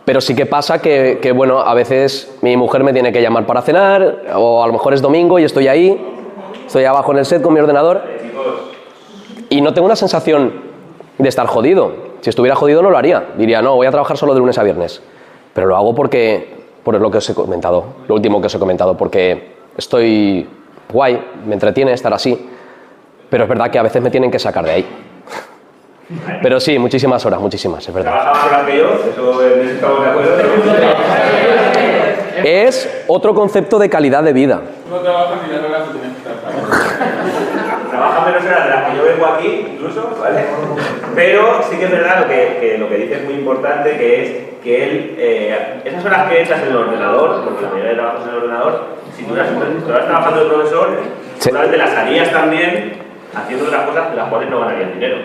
Pero sí que pasa que bueno, a veces mi mujer me tiene que llamar para cenar, o a lo mejor es domingo y estoy abajo en el set con mi ordenador, y no tengo una sensación de estar jodido. Si estuviera jodido no lo haría, diría, no, voy a trabajar solo de lunes a viernes. Pero lo hago por lo que os he comentado, lo último que os he comentado, porque estoy guay, me entretiene estar así, pero es verdad que a veces me tienen que sacar de ahí. Pero sí, muchísimas horas, es verdad. Trabaja más horas que yo, eso estamos de acuerdo. Es otro concepto de calidad de vida. No trabajas ni las horas que tienes que trabajar. Trabaja menos horas de las que yo vengo aquí, incluso, ¿vale? Pero sí que es verdad lo que dice es muy importante, que es que él, esas horas que echas en el ordenador, porque la mayoría de trabajos en el ordenador, si tú estás trabajando de profesor, seguramente las harías también haciendo otras cosas de las cuales no ganarías dinero.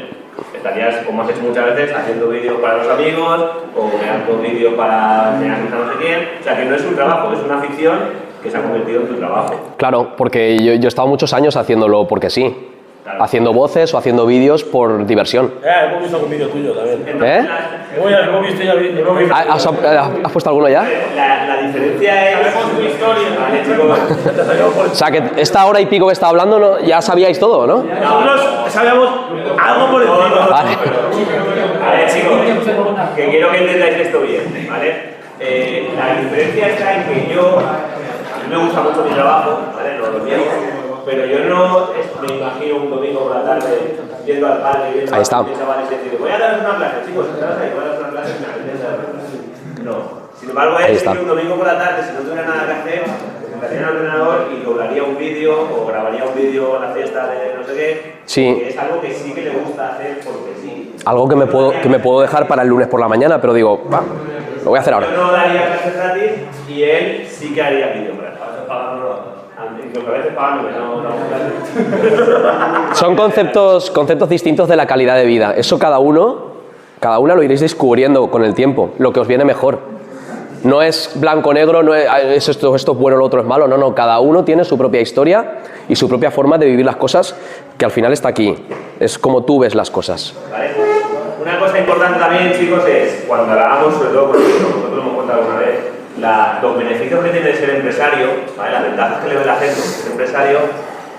Estarías, como has hecho muchas veces, haciendo vídeos para los amigos o creando vídeos para enseñar a no sé quién. O sea, que no es un trabajo, es una afición que se ha convertido en tu trabajo. Claro, porque yo he estado muchos años haciéndolo porque sí. Claro. Haciendo voces o haciendo vídeos por diversión. Hemos visto algún vídeo tuyo también. ¿Eh? Hemos visto ya vídeos. ¿Has puesto alguno ya? La diferencia es... tu historia. Vale, chicos. O sea, que esta hora y pico que estaba hablando, ¿no? Ya sabíais todo, ¿no? Nosotros sabíamos algo por encima. Vale. A ver, chicos, que quiero que entendáis esto bien, ¿vale? La diferencia está en que a mí me gusta mucho mi trabajo, ¿vale? No lo niego, pero yo no me imagino un domingo por la tarde viendo al padre, viendo a los chavales y decir, voy a dar una clase, chicos, ¿estás ahí? Voy a dar una clase, no. Sin embargo, es que un domingo por la tarde, si no tuviera nada que hacer, me sentaría en el ordenador y doblaría un vídeo o grabaría un vídeo en la fiesta de no sé qué. Sí. Es algo que sí que le gusta hacer porque sí. Algo que me puedo dejar para el lunes por la mañana, pero digo, va, lo voy a hacer ahora. Yo no daría clases gratis y él sí que haría vídeo para él. Incluso a veces pagándome, no. Son conceptos distintos de la calidad de vida. Eso cada una lo iréis descubriendo con el tiempo, lo que os viene mejor. No es blanco-negro, no es esto es bueno, lo otro es malo. No, cada uno tiene su propia historia y su propia forma de vivir las cosas, que al final está aquí. Es como tú ves las cosas. ¿Vale? Una cosa importante también, chicos, es cuando hablamos, sobre todo con nosotros lo hemos contado alguna vez, los beneficios que tiene ser empresario, ¿vale? Las ventajas que le ve la gente de ser empresario,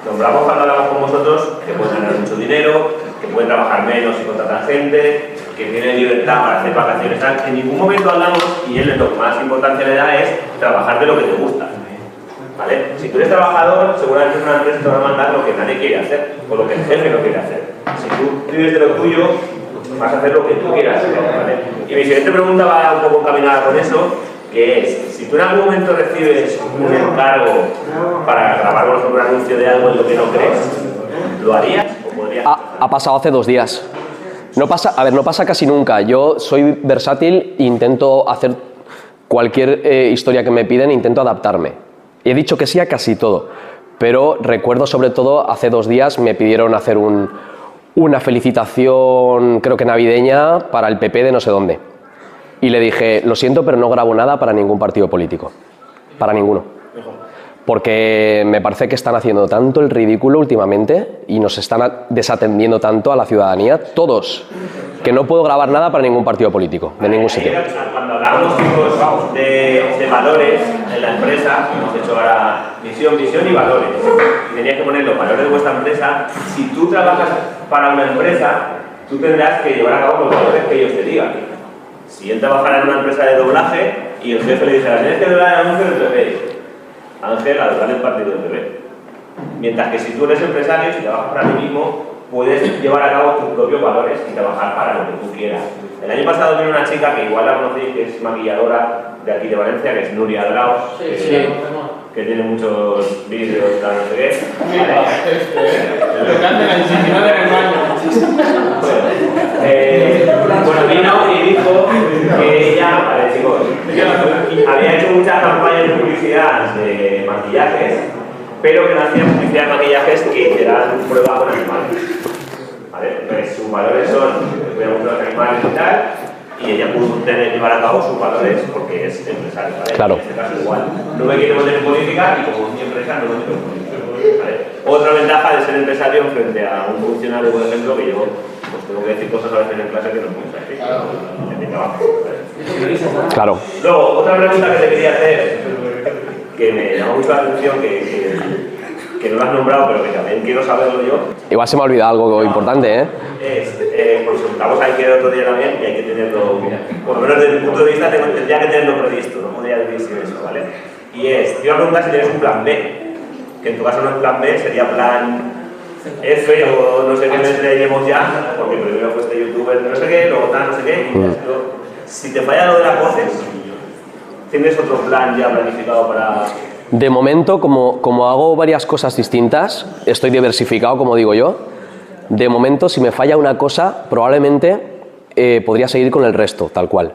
nombramos cuando hablamos con vosotros que pueden ganar mucho dinero, que pueden trabajar menos y contratar gente, que tienen libertad para hacer vacaciones, tal. En ningún momento hablamos, y él lo que más importancia le da es trabajar de lo que te gusta. ¿Vale? Si tú eres trabajador, seguramente en una empresa te va a mandar lo que nadie quiere hacer, o lo que el jefe no quiere hacer. Si tú vives de lo tuyo, vas a hacer lo que tú quieras hacer, ¿vale? Y mi siguiente pregunta va un poco encaminada con eso, que es, si tú en algún momento recibes un encargo para grabar por ejemplo, un anuncio de algo en lo que no crees, ¿lo harías o podrías? Ha pasado hace 2 días. No pasa casi nunca. Yo soy versátil e intento hacer cualquier historia que me piden, intento adaptarme. Y he dicho que sí a casi todo, pero recuerdo sobre todo hace 2 días me pidieron hacer una felicitación, creo que navideña, para el PP de no sé dónde. Y le dije, lo siento, pero no grabo nada para ningún partido político. Para ninguno. Porque me parece que están haciendo tanto el ridículo últimamente y nos están desatendiendo tanto a la ciudadanía, todos. que no puedo grabar nada para ningún partido político, de ningún sitio. Cuando hablábamos, chicos, de valores en la empresa, hemos hecho ahora misión, visión y valores. Y tenías que poner los valores de vuestra empresa. Si tú trabajas para una empresa, tú tendrás que llevar a cabo los valores que ellos te digan. Si él trabajara en una empresa de doblaje y el jefe le dijera, tienes que doblar el anuncio del bebé, Ángel, a doblar el partido del bebé. Mientras que si tú eres empresario, si trabajas para ti mismo, puedes llevar a cabo tus propios valores y trabajar para lo que tú quieras. El año pasado vino una chica que igual la conocéis, que es maquilladora de aquí de Valencia, que es Nuria Draus, que tiene muchos vídeos, tal, no sé qué. Lo que hace la intimidad en el baño. Bueno, vino y dijo que ella, vale chicos, había hecho muchas campañas de publicidad de maquillajes, pero que no hacía publicidad de maquillajes que te dan prueba con animales. ¿Vale? Entonces sus valores son que cuidar mucho los animales y tal, y ella pudo llevar a cabo sus valores porque es empresaria. ¿Vale? Claro. En este caso igual. No me quiero meter en política y como mi empresa no me meto en política. ¿Vale? Otra ventaja de ser empresario frente a un funcionario, por ejemplo, que yo pues tengo que decir cosas a veces en clase que no puedo decir. En mi trabajo. ¿Vale? Claro. Luego, otra pregunta que te quería hacer, que me llama mucho la atención, que no lo has nombrado, pero que también quiero saberlo yo. Igual se me ha olvidado algo importante, ¿eh? Pues estamos aquí el otro día también y hay que tenerlo, por lo menos desde mi punto de vista, tendría que tenerlo previsto, no podría decir sin eso, ¿vale? Y te iba a preguntar si tienes un plan B, que en tu caso no es plan B, sería plan F o no sé qué le diremos ya, porque primero fuiste youtuber de no sé qué, luego tal, no sé qué, y si te falla lo de las voces, ¿tienes otro plan ya planificado para...? De momento, como hago varias cosas distintas, estoy diversificado, como digo yo. De momento, si me falla una cosa, probablemente podría seguir con el resto, tal cual.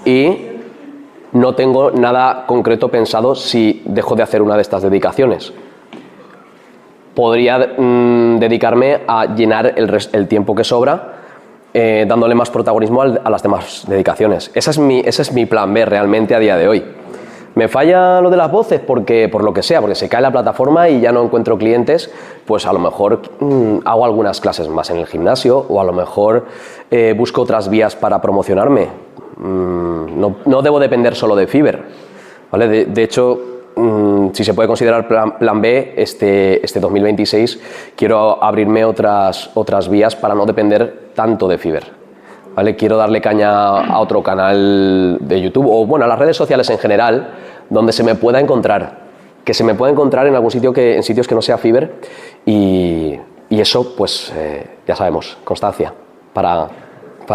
Y no tengo nada concreto pensado si dejo de hacer una de estas dedicaciones. Podría dedicarme a llenar el tiempo que sobra, dándole más protagonismo a las demás dedicaciones. Ese es mi plan B realmente a día de hoy. ¿Me falla lo de las voces? Porque, por lo que sea, porque se cae la plataforma y ya no encuentro clientes, pues a lo mejor hago algunas clases más en el gimnasio o a lo mejor busco otras vías para promocionarme. No debo depender solo de Fiverr, ¿vale? De hecho, si se puede considerar plan B, este 2026 quiero abrirme otras vías para no depender tanto de Fiverr. ¿Vale? Quiero darle caña a otro canal de YouTube o bueno, a las redes sociales en general, donde se me pueda encontrar, que se me pueda encontrar en algún sitio en sitios que no sea Fiverr y eso pues ya sabemos, constancia para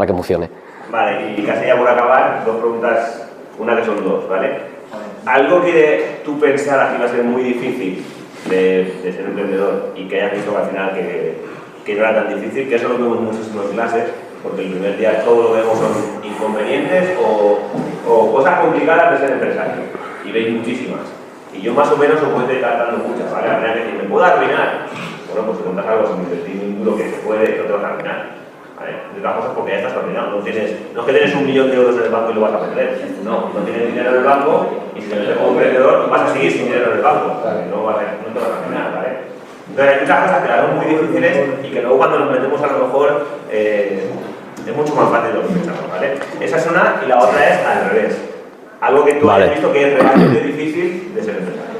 que funcione. Vale, y casi ya por acabar, dos preguntas, una que son dos, ¿vale? Algo que tú pensaras que iba a ser muy difícil de ser emprendedor y que hayas visto al final que no era tan difícil, que eso lo vemos muchísimo en clases, porque el primer día todo lo que vemos son inconvenientes o cosas complicadas de ser empresario. Y veis muchísimas. Y yo más o menos os voy detectando muchas, ¿vale? Habría que decir, ¿me puedo arruinar? Bueno, pues si contas algo sin invertir duro que se puede, no te vas a arruinar. ¿Vale? De otras cosas porque ya estás arruinado. No es que tienes 1 millón de euros en el banco y lo vas a perder. No tienes dinero en el banco y si te metes como emprendedor vas a seguir sin dinero en el banco. No te vas a arruinar, ¿vale? Entonces hay muchas cosas que las veo muy difíciles y que luego cuando nos metemos a lo mejor es mucho más fácil de lo que pensamos, ¿vale? Esa es una y la otra es al revés. Algo que tú hayas visto que es realmente difícil de ser empresario.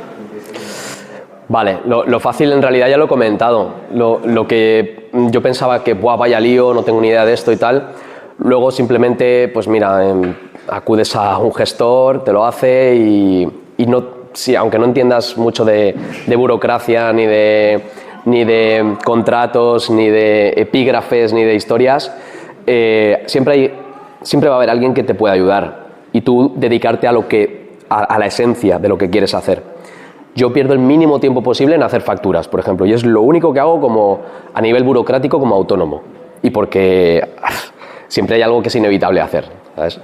Vale, lo fácil en realidad ya lo he comentado. Lo que yo pensaba que vaya lío, no tengo ni idea de esto y tal, luego simplemente, pues mira, acudes a un gestor, te lo hace y no, sí, aunque no entiendas mucho de burocracia, ni de contratos, ni de epígrafes, ni de historias, siempre va a haber alguien que te pueda ayudar y tú dedicarte a la esencia de lo que quieres hacer. Yo pierdo el mínimo tiempo posible en hacer facturas, por ejemplo, y es lo único que hago como a nivel burocrático como autónomo. Y porque siempre hay algo que es inevitable hacer, ¿sabes?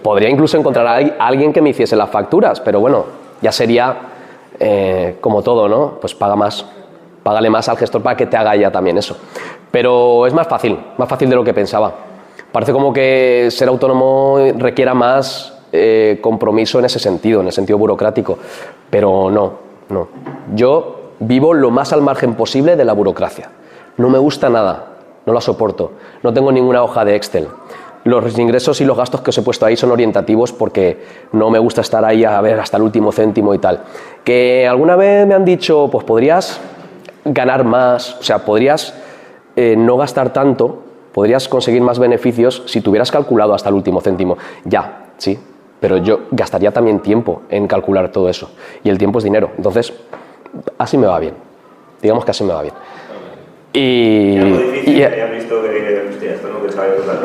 Podría incluso encontrar a alguien que me hiciese las facturas, pero bueno, ya sería como todo, ¿no? Pues págale más al gestor para que te haga ya también eso. Pero es más fácil de lo que pensaba. Parece como que ser autónomo requiera más compromiso en ese sentido, en el sentido burocrático, pero no. Yo vivo lo más al margen posible de la burocracia. No me gusta nada no la soporto. No tengo ninguna hoja de Excel. Los ingresos y los gastos que os he puesto ahí son orientativos porque no me gusta estar ahí a ver hasta el último céntimo y tal. Que alguna vez me han dicho, pues podrías ganar más, o sea, podrías no gastar tanto, podrías conseguir más beneficios si tuvieras calculado hasta el último céntimo. Ya, sí, pero yo gastaría también tiempo en calcular todo eso. Y el tiempo es dinero. Entonces, así me va bien. Digamos que así me va bien. Y algo difícil que hayas visto que hostia, esto no que sabes total.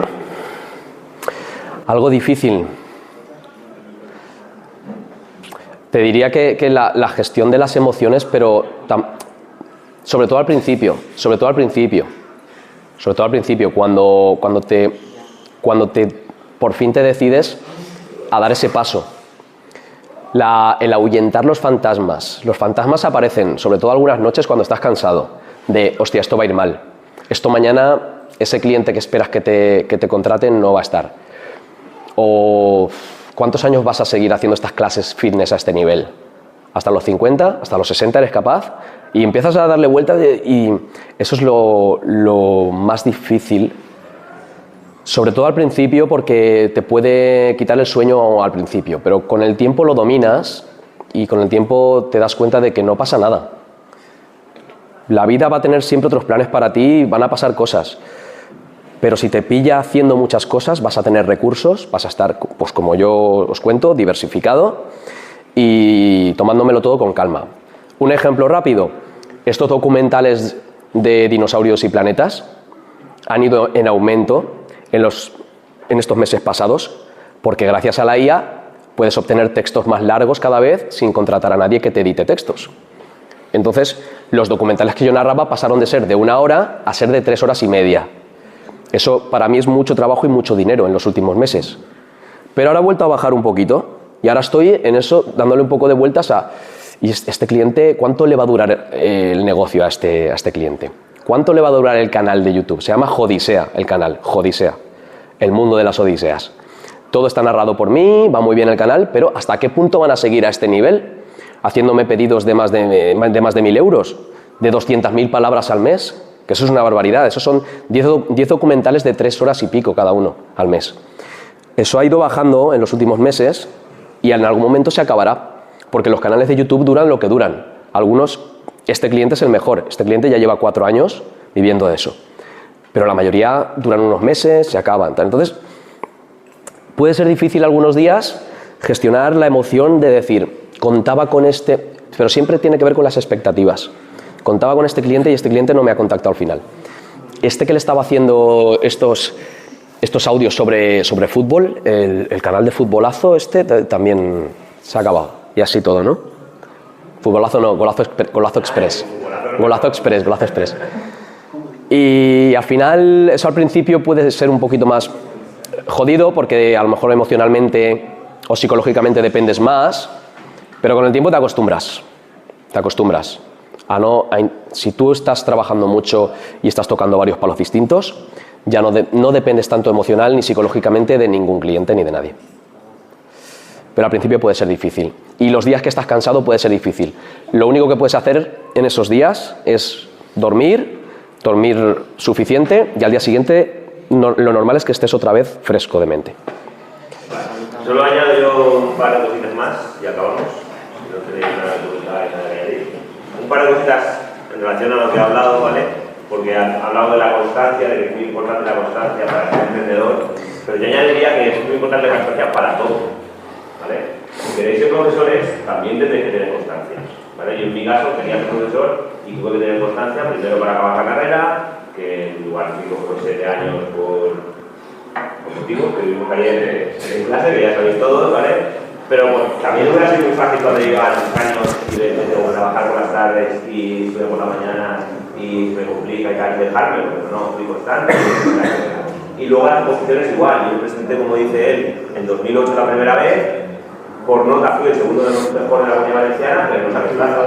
Algo difícil. Te diría que la gestión de las emociones, pero sobre todo al principio, cuando por fin te decides a dar ese paso. El ahuyentar los fantasmas. Los fantasmas aparecen, sobre todo algunas noches cuando estás cansado, de, hostia, esto va a ir mal. Esto mañana, ese cliente que esperas que te contraten no va a estar. O, ¿cuántos años vas a seguir haciendo estas clases fitness a este nivel? ¿Hasta los 50? ¿Hasta los 60 eres capaz? Y empiezas a darle vuelta y eso es lo más difícil. Sobre todo al principio porque te puede quitar el sueño al principio, pero con el tiempo lo dominas y con el tiempo te das cuenta de que no pasa nada. La vida va a tener siempre otros planes para ti, van a pasar cosas. Pero si te pilla haciendo muchas cosas, vas a tener recursos, vas a estar, pues como yo os cuento, diversificado y tomándomelo todo con calma. Un ejemplo rápido, estos documentales de dinosaurios y planetas han ido en aumento en estos meses pasados, porque gracias a la IA puedes obtener textos más largos cada vez sin contratar a nadie que te edite textos. Entonces, los documentales que yo narraba pasaron de ser de 1 hora a ser de 3 horas y media. Eso para mí es mucho trabajo y mucho dinero en los últimos meses. Pero ahora he vuelto a bajar un poquito y ahora estoy en eso dándole un poco de vueltas a ¿y este cliente cuánto le va a durar el negocio a este cliente? ¿Cuánto le va a durar el canal de YouTube? Se llama Jodisea el canal, Jodisea, el mundo de las odiseas. Todo está narrado por mí, va muy bien el canal, pero ¿hasta qué punto van a seguir a este nivel? Haciéndome pedidos de más de 1.000 euros, de 200.000 palabras al mes, que eso es una barbaridad. Esos son 10 documentales de 3 horas y pico cada uno al mes. Eso ha ido bajando en los últimos meses y en algún momento se acabará, porque los canales de YouTube duran lo que duran. Algunos, este cliente es el mejor, este cliente ya lleva 4 años viviendo de eso. Pero la mayoría duran unos meses, se acaban. Entonces, puede ser difícil algunos días gestionar la emoción de decir, contaba con este, pero siempre tiene que ver con las expectativas. Contaba con este cliente y este cliente no me ha contactado al final. Este que le estaba haciendo estos audios sobre fútbol, el canal de Futbolazo, también se ha acabado. Y así todo, ¿no? Futbolazo no, Golazo Express. Golazo Express. Y al final, eso al principio puede ser un poquito más jodido porque a lo mejor emocionalmente o psicológicamente dependes más, pero con el tiempo te acostumbras. Si tú estás trabajando mucho y estás tocando varios palos distintos, ya no dependes tanto emocional ni psicológicamente de ningún cliente ni de nadie. Pero al principio puede ser difícil. Y los días que estás cansado puede ser difícil. Lo único que puedes hacer en esos días es dormir suficiente y al día siguiente lo normal es que estés otra vez fresco de mente. Solo añado yo un par de cositas más y acabamos. No tenéis nada que añadir. Un par de cositas en relación a lo que he hablado, ¿vale? Porque ha hablado de la constancia, de que es muy importante la constancia para ser emprendedor, pero yo añadiría que es muy importante la constancia para todo, ¿vale? Si queréis ser profesores, también tendréis que tener constancia, ¿vale? Yo en mi caso quería ser profesor y tuve que tener constancia, primero para acabar la carrera, que en lugar de 7 años por motivos que vimos ayer en clase, que ya sabéis todos, ¿vale? Pero bueno, también hubiera sido muy fácil cuando llegaban 6 años y tengo que trabajar por las tardes y estudiar por la mañana y me complica y tal, dejarme, pero no, fui constante. Y luego las posiciones igual, yo presenté, como dice él, en 2008 la primera vez, por nota fui el segundo de los mejores de la Comunidad Valenciana, pero no saqué plaza.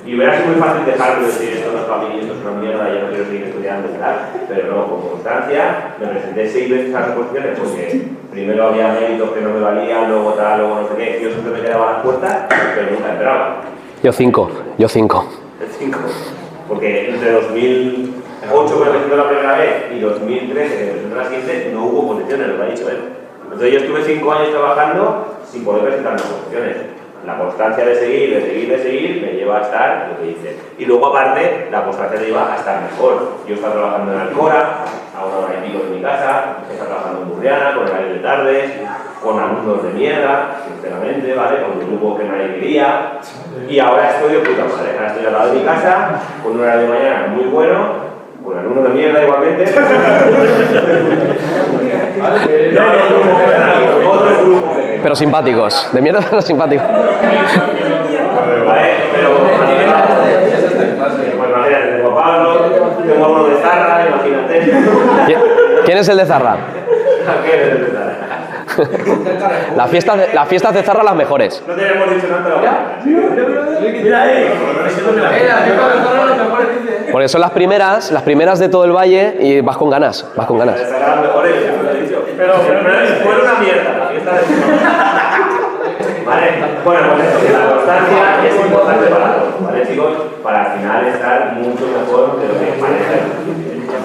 Y hubiera sido muy fácil dejarlo y decir, esto no es para mí, esto es una mierda, yo no quiero seguir estudiando y tal. Pero no, con constancia, me presenté 6 veces a las posiciones porque primero había méritos que no me valían, luego tal, luego no sé qué, yo siempre me quedaba a las puertas, pero nunca entraba. Yo 5. El 5. Porque entre 2000, 8 que me presentó la primera vez y 2013 que me presentó la siguiente, no hubo posiciones, lo ha dicho él. Entonces yo estuve 5 años trabajando sin poder presentar las posiciones. La constancia de seguir me lleva a estar lo que dice. Y luego aparte, la constancia te lleva a estar mejor. Yo estaba trabajando en Alcora, a 1 hora y pico de mi casa, estaba trabajando en Burriana, con horarios de tardes, con alumnos de mierda, sinceramente, ¿vale? Con un grupo que nadie quería. Y ahora estoy de puta madre. Ahora estoy al lado de mi casa, con un horario de mañana muy bueno, con alumnos de mierda igualmente. Otro grupo. Pero simpáticos, de mierda pero simpáticos. Vale, pero imagínate, tengo a Pablo, tengo a uno de Zarra, imagínate. ¿Quién es el de Zarra? ¿Quién es el de Zarra? Las fiestas de Zarra las mejores. No te hemos dicho nada, pero mira ahí. Porque son las primeras de todo el valle y vas con ganas, Las mejores, pero fue una mierda la fiesta de Vale, bueno, pues eso, que la constancia es importante para todos, ¿vale, chicos? Para al final estar mucho mejor de lo que parece.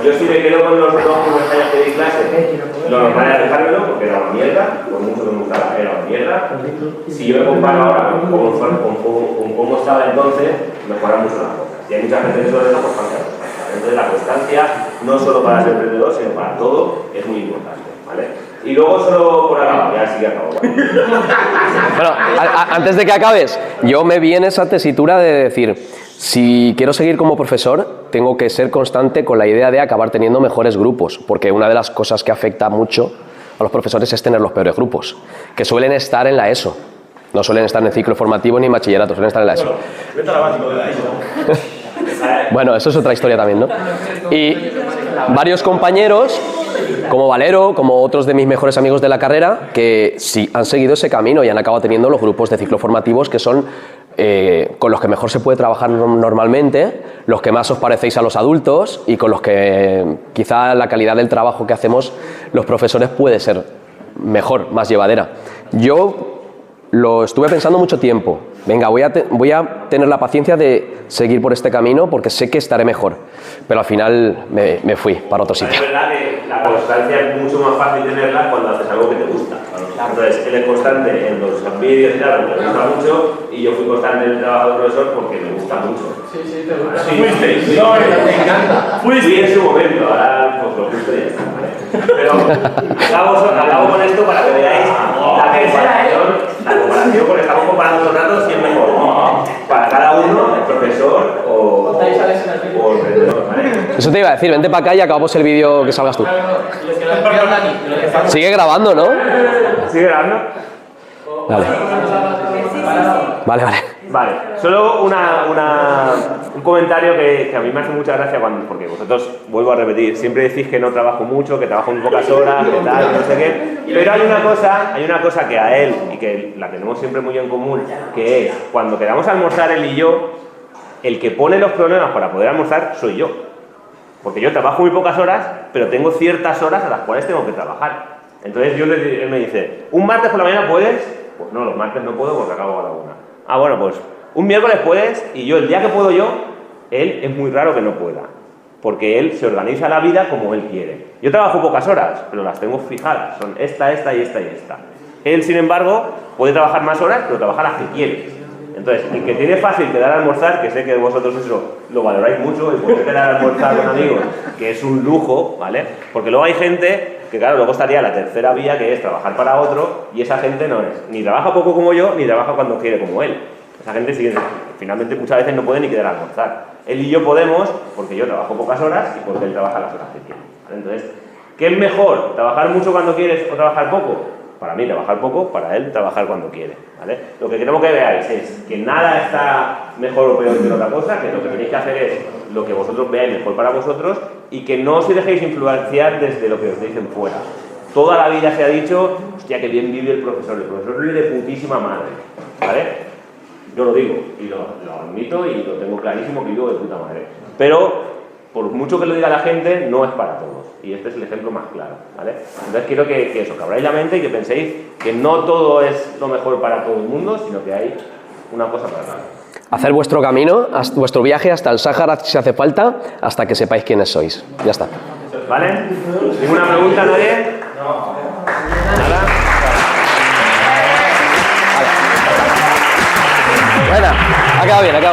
Yo sí me quedo con los 2 primeros años que di clase, lo normal era dejármelo porque era una mierda, por mucho que me gustara, era una mierda. Si yo me comparo ahora con cómo estaba entonces, mejoran mucho las cosas. Y hay mucha gente que suele no por falta de constancia. Entonces la constancia, no solo para ser emprendedor, sino para todo, es muy importante, ¿vale? Y luego solo por acabar, ya sí que acabo. Bueno, antes de que acabes, yo me vi en esa tesitura de decir, si quiero seguir como profesor, tengo que ser constante con la idea de acabar teniendo mejores grupos, porque una de las cosas que afecta mucho a los profesores es tener los peores grupos, que suelen estar en la ESO, no suelen estar en el ciclo formativo ni en bachillerato, suelen estar en la ESO. Vete a la básica de la ESO. Bueno, eso es otra historia también, ¿no? Y varios compañeros, como Valero, como otros de mis mejores amigos de la carrera, que sí han seguido ese camino y han acabado teniendo los grupos de ciclo formativos que son con los que mejor se puede trabajar normalmente, los que más os parecéis a los adultos y con los que quizá la calidad del trabajo que hacemos los profesores puede ser mejor, más llevadera. Yo lo estuve pensando mucho tiempo. Venga, voy a tener la paciencia de seguir por este camino porque sé que estaré mejor. Pero al final me fui para otro sitio. Es verdad que la constancia es mucho más fácil tenerla cuando haces algo que te gusta. Entonces, él es constante en los vídeos y tal porque me gusta mucho, y yo fui constante en el trabajo de profesor porque me gusta mucho. Sí, te gusta. Sí, no, me encanta. Fui en su momento, ahora pues lo justo ya está, ¿vale? Pero acabo con esto para que veáis la comparación, porque estamos comparando los datos y es mejor para cada uno, el profesor o emprendedor, ¿vale? Eso te iba a decir, vente para acá y acabamos el vídeo que salgas tú. Sigue grabando, ¿no? ¿Sigue grabando? Vale. Vale, solo un comentario que a mí me hace mucha gracia porque vosotros, vuelvo a repetir, siempre decís que no trabajo mucho, que trabajo muy pocas horas, que tal, no sé qué, pero hay una cosa que a él, y que la tenemos siempre muy en común, que es, cuando quedamos a almorzar él y yo, el que pone los problemas para poder almorzar soy yo, porque yo trabajo muy pocas horas, pero tengo ciertas horas a las cuales tengo que trabajar. Entonces él me dice, ¿un martes por la mañana puedes? Pues no, los martes no puedo porque acabo a la 1. Ah, bueno, pues un miércoles puedes, y yo el día que puedo yo, él es muy raro que no pueda, porque él se organiza la vida como él quiere. Yo trabajo pocas horas, pero las tengo fijadas, son esta y esta. Él, sin embargo, puede trabajar más horas, pero trabaja las que quiere. Entonces, el que tiene fácil quedar a almorzar, que sé que vosotros eso lo valoráis mucho, el poder quedar a almorzar con amigos, que es un lujo, ¿vale? Porque luego hay gente que, claro, luego estaría la tercera vía, que es trabajar para otro, y esa gente no es, ni trabaja poco como yo, ni trabaja cuando quiere como él. Esa gente sí, finalmente muchas veces no puede ni quedar a almorzar. Él y yo podemos, porque yo trabajo pocas horas y porque él trabaja las horas que quiere, ¿vale? Entonces, ¿qué es mejor? ¿Trabajar mucho cuando quieres o trabajar poco? Para mí trabajar poco, para él trabajar cuando quiere, ¿vale? Lo que queremos que veáis es que nada está mejor o peor que otra cosa, que lo que tenéis que hacer es lo que vosotros veáis mejor para vosotros y que no os dejéis influenciar desde lo que os dicen fuera. Toda la vida se ha dicho, hostia, que bien vive el profesor vive de putísima madre, ¿vale? Yo lo digo y lo admito y lo tengo clarísimo que vivo de puta madre. Pero por mucho que lo diga la gente, no es para todos. Y este es el ejemplo más claro, ¿vale? Entonces quiero que eso, que abráis la mente y que penséis que no todo es lo mejor para todo el mundo, sino que hay una cosa para cada uno. hacer vuestro camino, vuestro viaje hasta el Sáhara si hace falta, hasta que sepáis quiénes sois. Ya está. ¿Vale? ¿Ninguna pregunta, nadie? No. ¿Nada? Bueno, ha quedado bien, ha quedado bien.